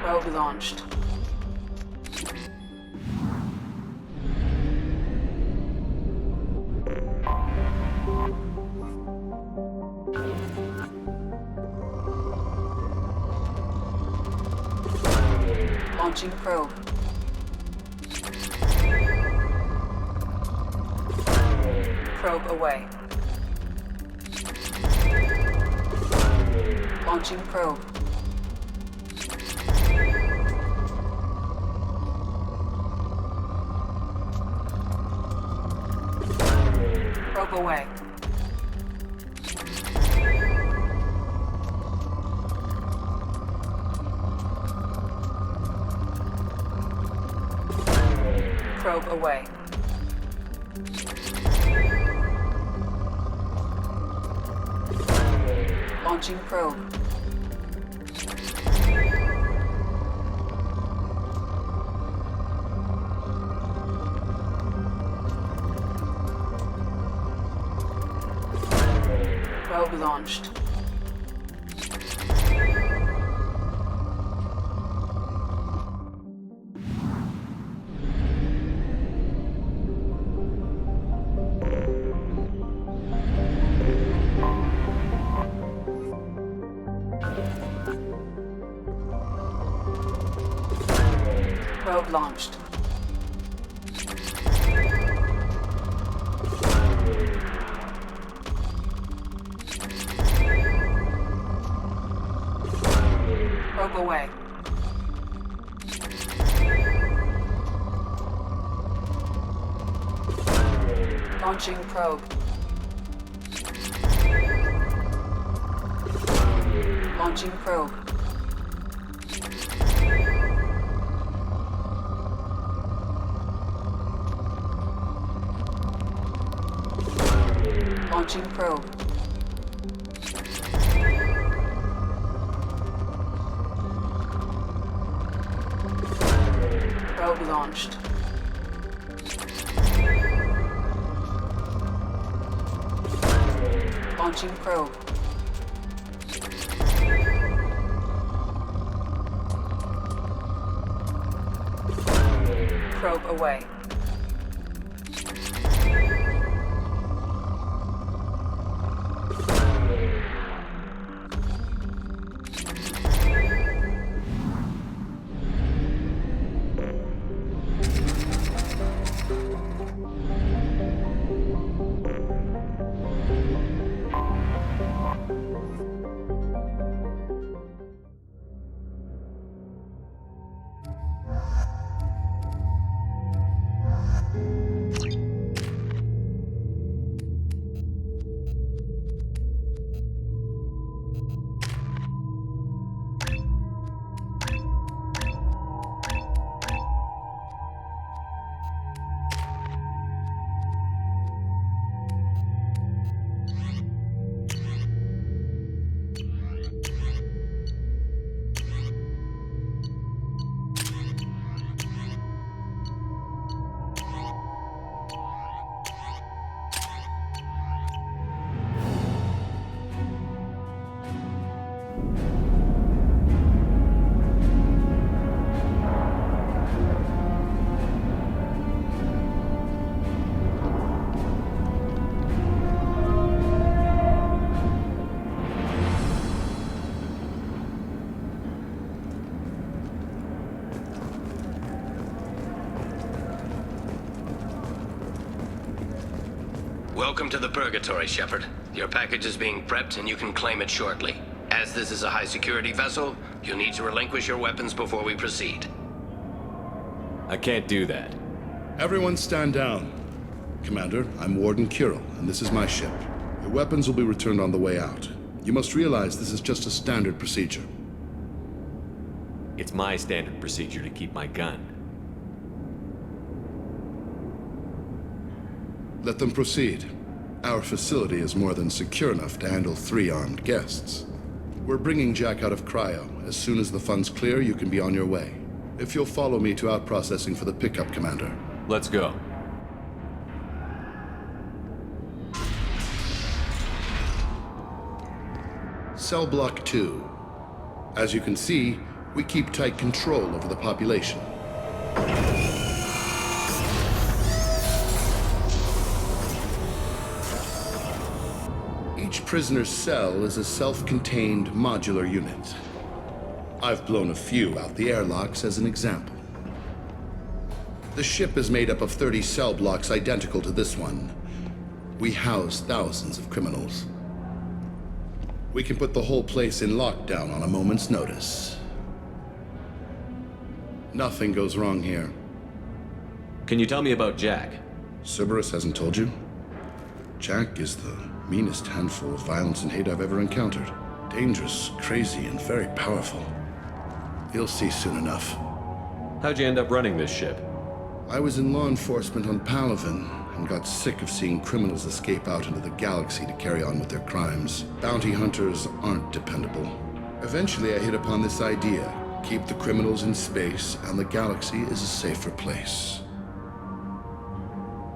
Probe launched. Launching probe. Probe away. Launching probe. Probe away. Probe away. Launching probe. Probe launched. Probe launched. Probe away. Launching probe. Launching probe. Launching probe. Probe launched. Launching probe. Probe away. Welcome to the Purgatory, Shepard. Your package is being prepped and you can claim it shortly. As this is a high-security vessel, you'll need to relinquish your weapons before we proceed. I can't do that. Everyone stand down. Commander, I'm Warden Kirill, and this is my ship. Your weapons will be returned on the way out. You must realize this is just a standard procedure. It's my standard procedure to keep my gun. Let them proceed. Our facility is more than secure enough to handle 3 armed guests. We're bringing Jack out of cryo. As soon as the funds clear, you can be on your way. If you'll follow me to out-processing for the pickup, Commander. Let's go. Cell Block 2. As you can see, we keep tight control over the population. Each prisoner's cell is a self-contained modular unit. I've blown a few out the airlocks as an example. The ship is made up of 30 cell blocks identical to this one. We house thousands of criminals. We can put the whole place in lockdown on a moment's notice. Nothing goes wrong here. Can you tell me about Jack? Cerberus hasn't told you? Jack is the meanest handful of violence and hate I've ever encountered. Dangerous, crazy, and very powerful. You'll see soon enough. How'd you end up running this ship? I was in law enforcement on Palaven and got sick of seeing criminals escape out into the galaxy to carry on with their crimes. Bounty hunters aren't dependable. Eventually, I hit upon this idea. Keep the criminals in space, and the galaxy is a safer place.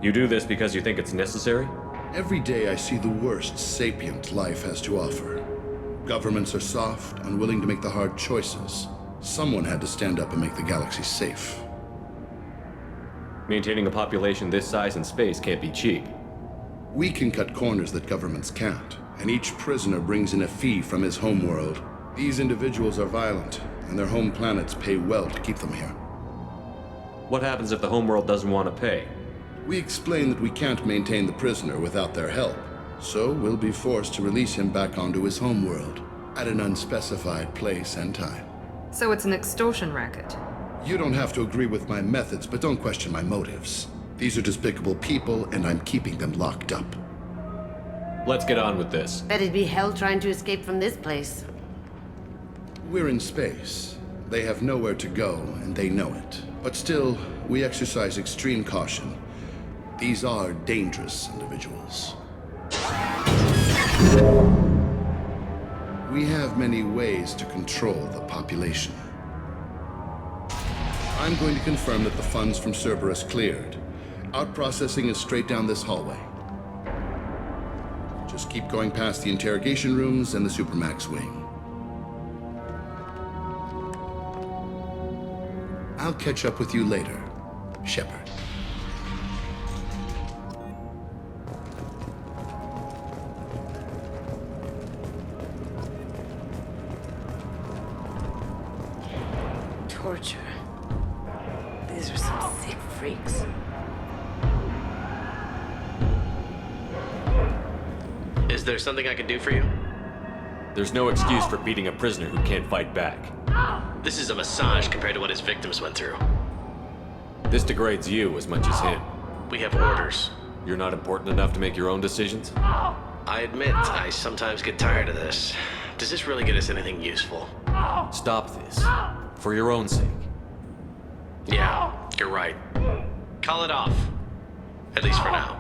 You do this because you think it's necessary? Every day I see the worst sapient life has to offer. Governments are soft, unwilling to make the hard choices. Someone had to stand up and make the galaxy safe. Maintaining a population this size in space can't be cheap. We can cut corners that governments can't, and each prisoner brings in a fee from his homeworld. These individuals are violent, and their home planets pay well to keep them here. What happens if the homeworld doesn't want to pay? We explain that we can't maintain the prisoner without their help, so we'll be forced to release him back onto his homeworld at an unspecified place and time. So it's an extortion racket. You don't have to agree with my methods, but don't question my motives. These are despicable people, and I'm keeping them locked up. Let's get on with this. Bet it'd be hell trying to escape from this place. We're in space. They have nowhere to go, and they know it. But still, we exercise extreme caution. These are dangerous individuals. We have many ways to control the population. I'm going to confirm that the funds from Cerberus cleared. Out processing is straight down this hallway. Just keep going past the interrogation rooms and the Supermax wing. I'll catch up with you later, Shepard. Torture. These are some sick freaks. Is there something I can do for you? There's no excuse for beating a prisoner who can't fight back. This is a massage compared to what his victims went through. This degrades you as much as him. We have orders. You're not important enough to make your own decisions? I admit, I sometimes get tired of this. Does this really get us anything useful? Stop this. For your own sake. Yeah, you're right. Call it off. At least for now.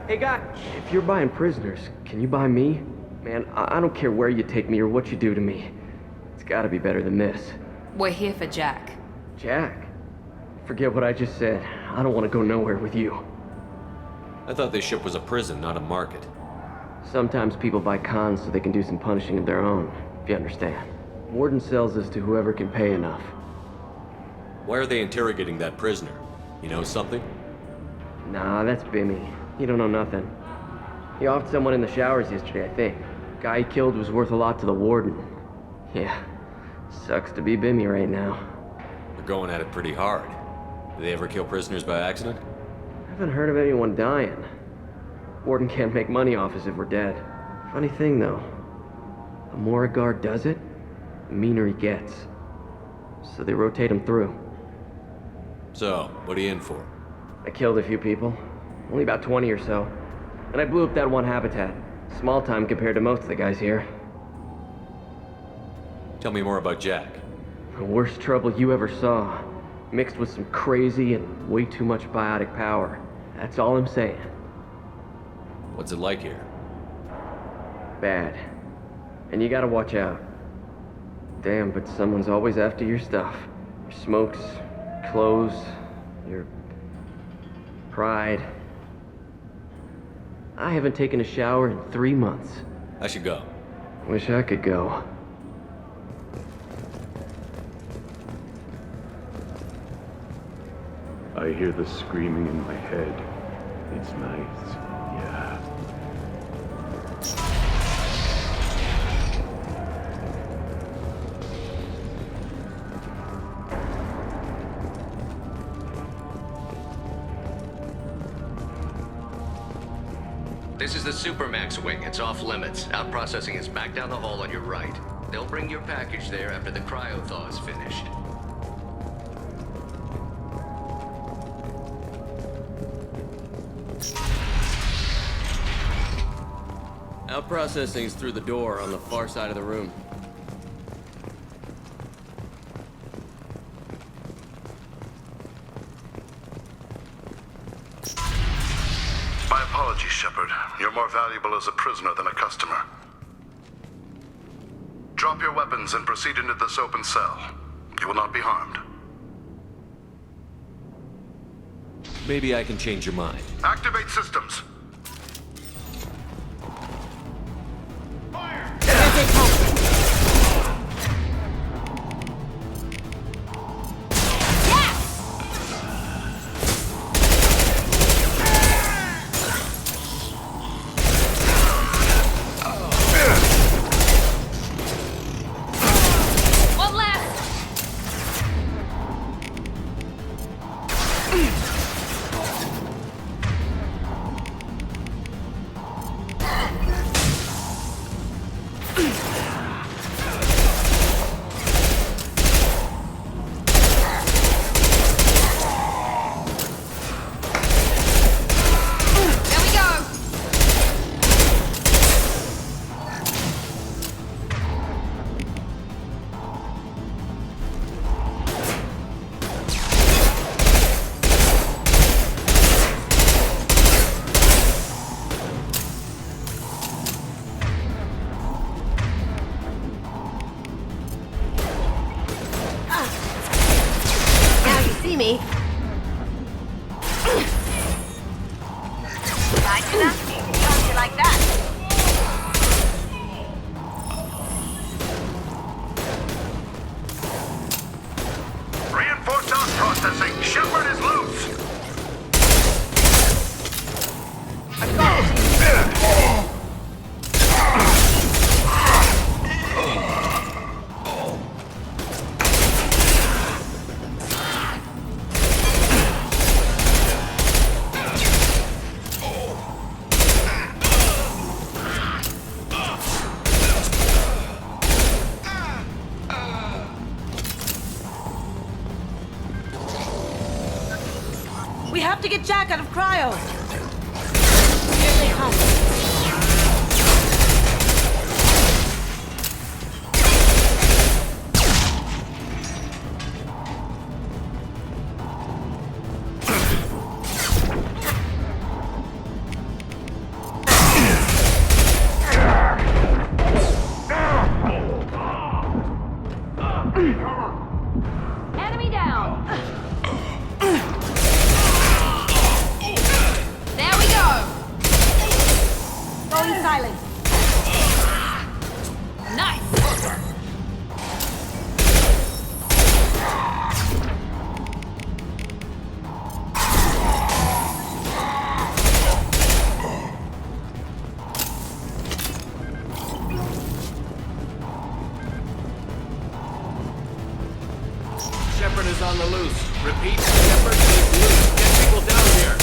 Hey guy, if you're buying prisoners, can you buy me? Man, I don't care where you take me or what you do to me. It's gotta be better than this. We're here for Jack. Jack? Forget what I just said. I don't want to go nowhere with you. I thought this ship was a prison, not a market. Sometimes people buy cons so they can do some punishing of their own, if you understand. Warden sells us to whoever can pay enough. Why are they interrogating that prisoner? You know something? Nah, that's Bimmy. He don't know nothing. He offed someone in the showers yesterday, I think. Guy he killed was worth a lot to the warden. Yeah, sucks to be Bimmy right now. They're going at it pretty hard. Do they ever kill prisoners by accident? I haven't heard of anyone dying. Warden can't make money off us if we're dead. Funny thing, though. The more a guard does it, the meaner he gets. So they rotate him through. So, what are you in for? I killed a few people. Only about 20 or so. And I blew up that one habitat. Small time compared to most of the guys here. Tell me more about Jack. The worst trouble you ever saw. Mixed with some crazy and way too much biotic power. That's all I'm saying. What's it like here? Bad. And you gotta watch out. Damn, but someone's always after your stuff. Your smokes, clothes, your pride. I haven't taken a shower in 3 months. I should go. Wish I could go. I hear the screaming in my head. It's nice, yeah. This is the Supermax wing. It's off limits. Out processing is back down the hall on your right. They'll bring your package there after the cryo-thaw is finished. Out processing's through the door on the far side of the room. My apologies, Shepard. You're more valuable as a prisoner than a customer. Drop your weapons and proceed into this open cell. You will not be harmed. Maybe I can change your mind. Activate systems. to get Jack out of cryo! Here they come. Enemy down! There we go! Going silent. Nice! Shepard is on the loose. Repeat, Shepard is loose. Get people down here.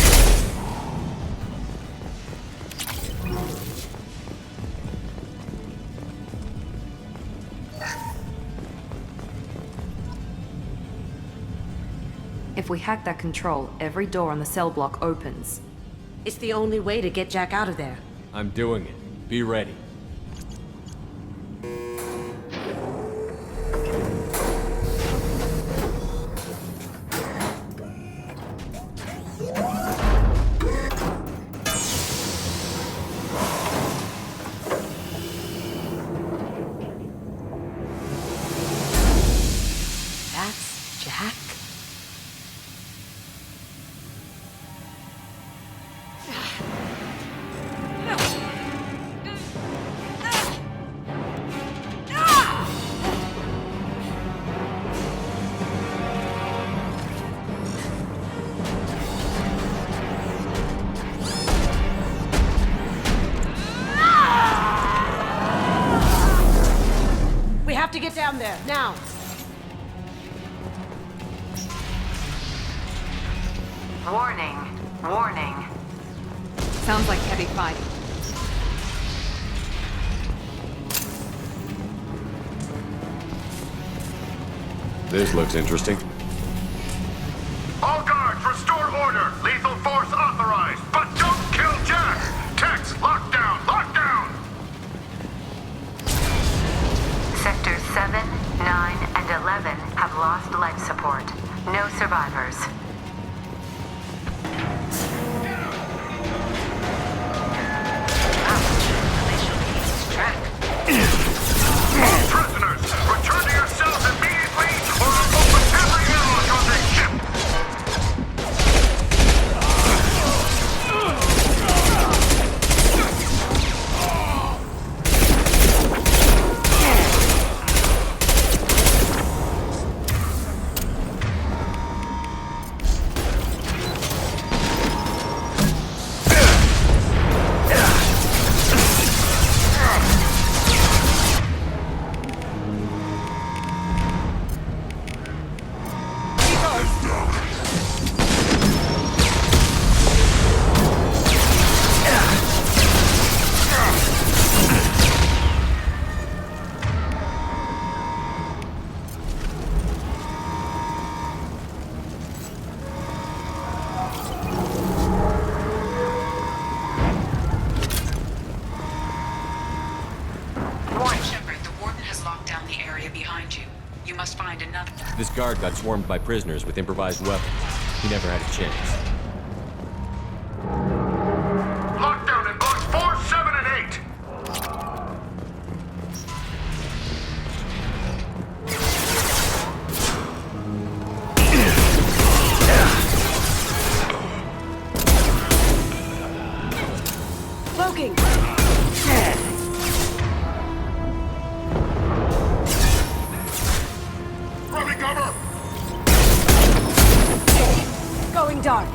If we hack that control, every door on the cell block opens. It's the only way to get Jack out of there. I'm doing it. Be ready. That's Jack? We have to get down there, now! Warning. Warning. Sounds like heavy fighting. This looks interesting. All guards, restore order! Lethal force authorized! But don't kill Jack! Tex, lockdown! Lockdown! Sectors 7, 9, and 11 have lost life support. No survivors. All prisoners, return to your cells immediately or I'll open every airlock on this ship! This guard got swarmed by prisoners with improvised weapons. He never had a chance. Lockdown in blocks 4, 7, and 8! Cloaking! Rubbing cover! Going dark.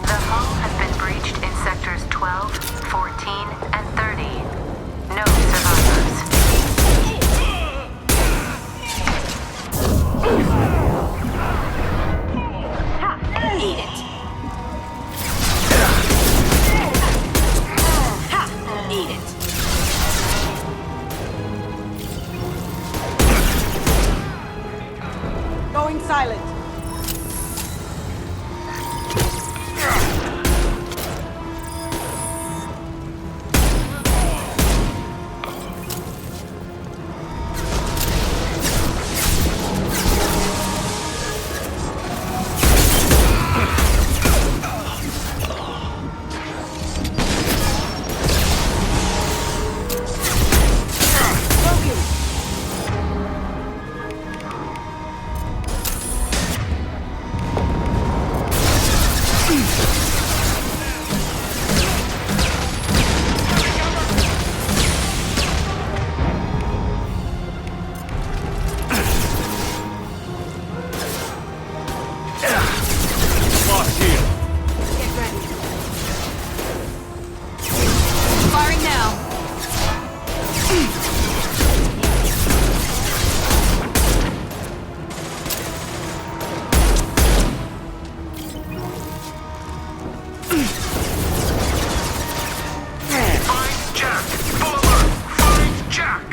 The hull has been breached in sectors 12, 14, and 30. No survivors. silent. Firing now. Find Jack! Full alert! Find Jack!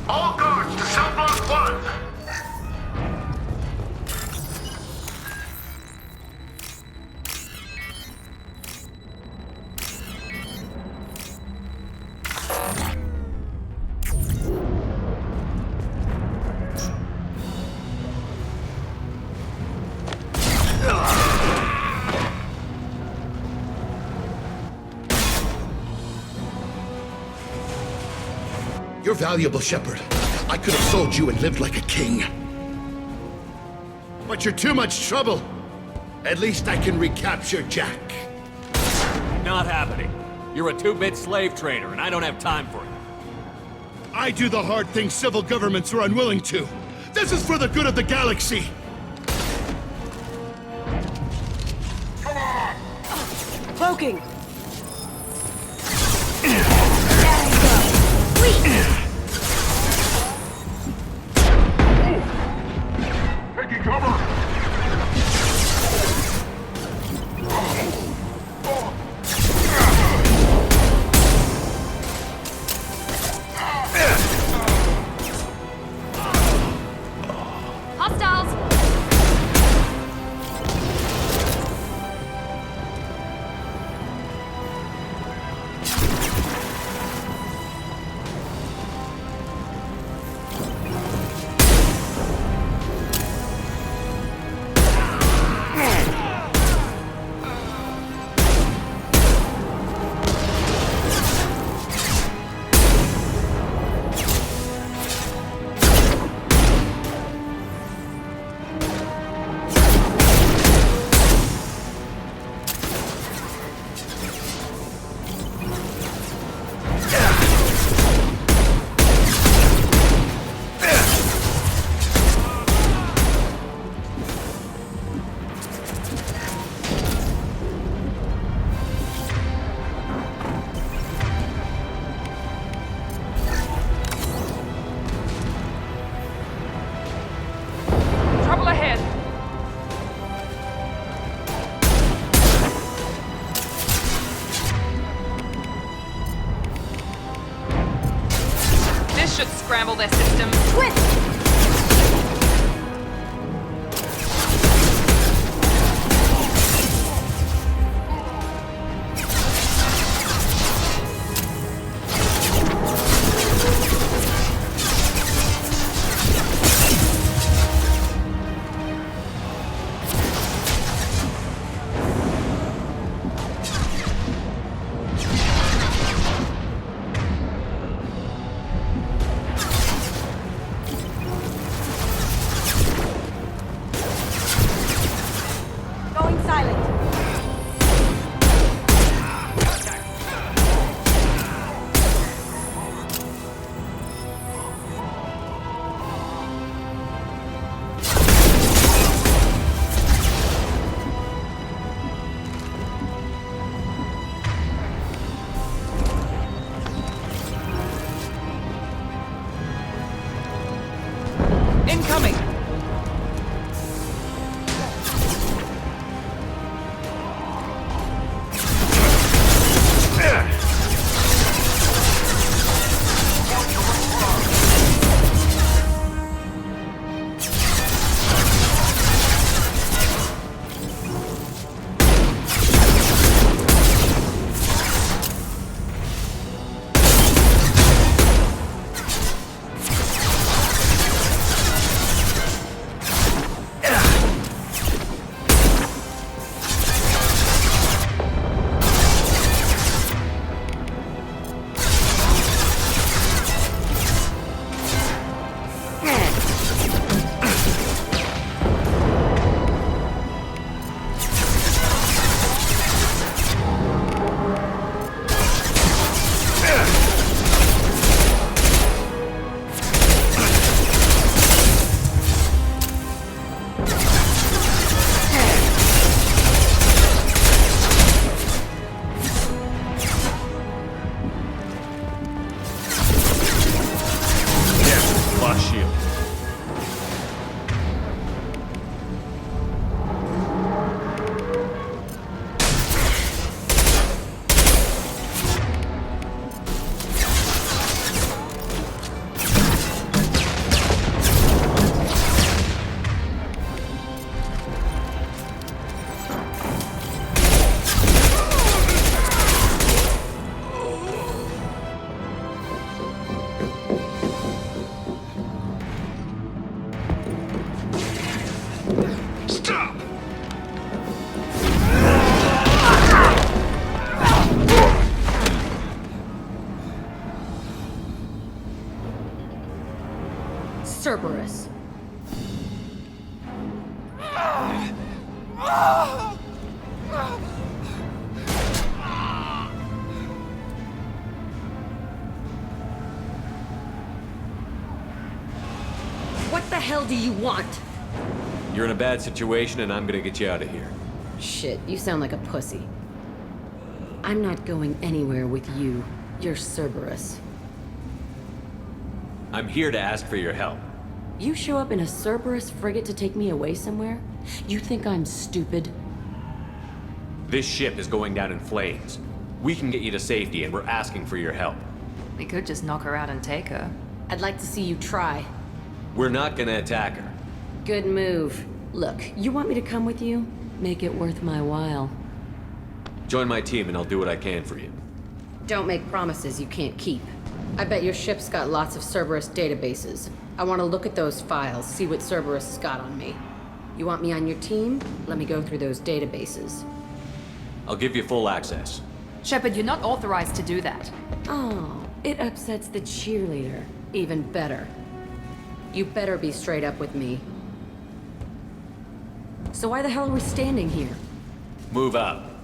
All guards to cell block 1! You're valuable, Shepard. I could have sold you and lived like a king. But you're too much trouble. At least I can recapture Jack. Not happening. You're a two-bit slave trader, and I don't have time for it. I do the hard things civil governments are unwilling to. This is for the good of the galaxy. Cloaking. Taking cover! Hostiles! Trouble ahead. This should scramble their systems. Incoming! Cerberus. What the hell do you want? You're in a bad situation, and I'm gonna get you out of here. Shit, you sound like a pussy. I'm not going anywhere with you. You're Cerberus. I'm here to ask for your help. You show up in a Cerberus frigate to take me away somewhere? You think I'm stupid? This ship is going down in flames. We can get you to safety, and we're asking for your help. We could just knock her out and take her. I'd like to see you try. We're not gonna attack her. Good move. Look, you want me to come with you? Make it worth my while. Join my team, and I'll do what I can for you. Don't make promises you can't keep. I bet your ship's got lots of Cerberus databases. I want to look at those files, see what Cerberus has got on me. You want me on your team? Let me go through those databases. I'll give you full access. Shepard, you're not authorized to do that. Oh, it upsets the cheerleader. Even better. You better be straight up with me. So why the hell are we standing here? Move up.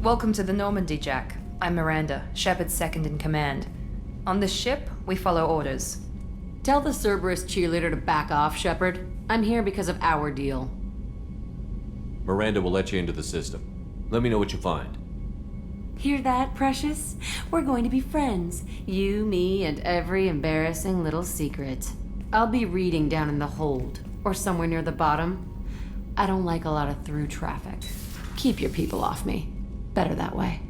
Welcome to the Normandy, Jack. I'm Miranda, Shepard's second in command. On this ship, we follow orders. Tell the Cerberus cheerleader to back off, Shepard. I'm here because of our deal. Miranda will let you into the system. Let me know what you find. Hear that, Precious? We're going to be friends. You, me, and every embarrassing little secret. I'll be reading down in the hold, or somewhere near the bottom. I don't like a lot of through traffic. Keep your people off me. Better that way.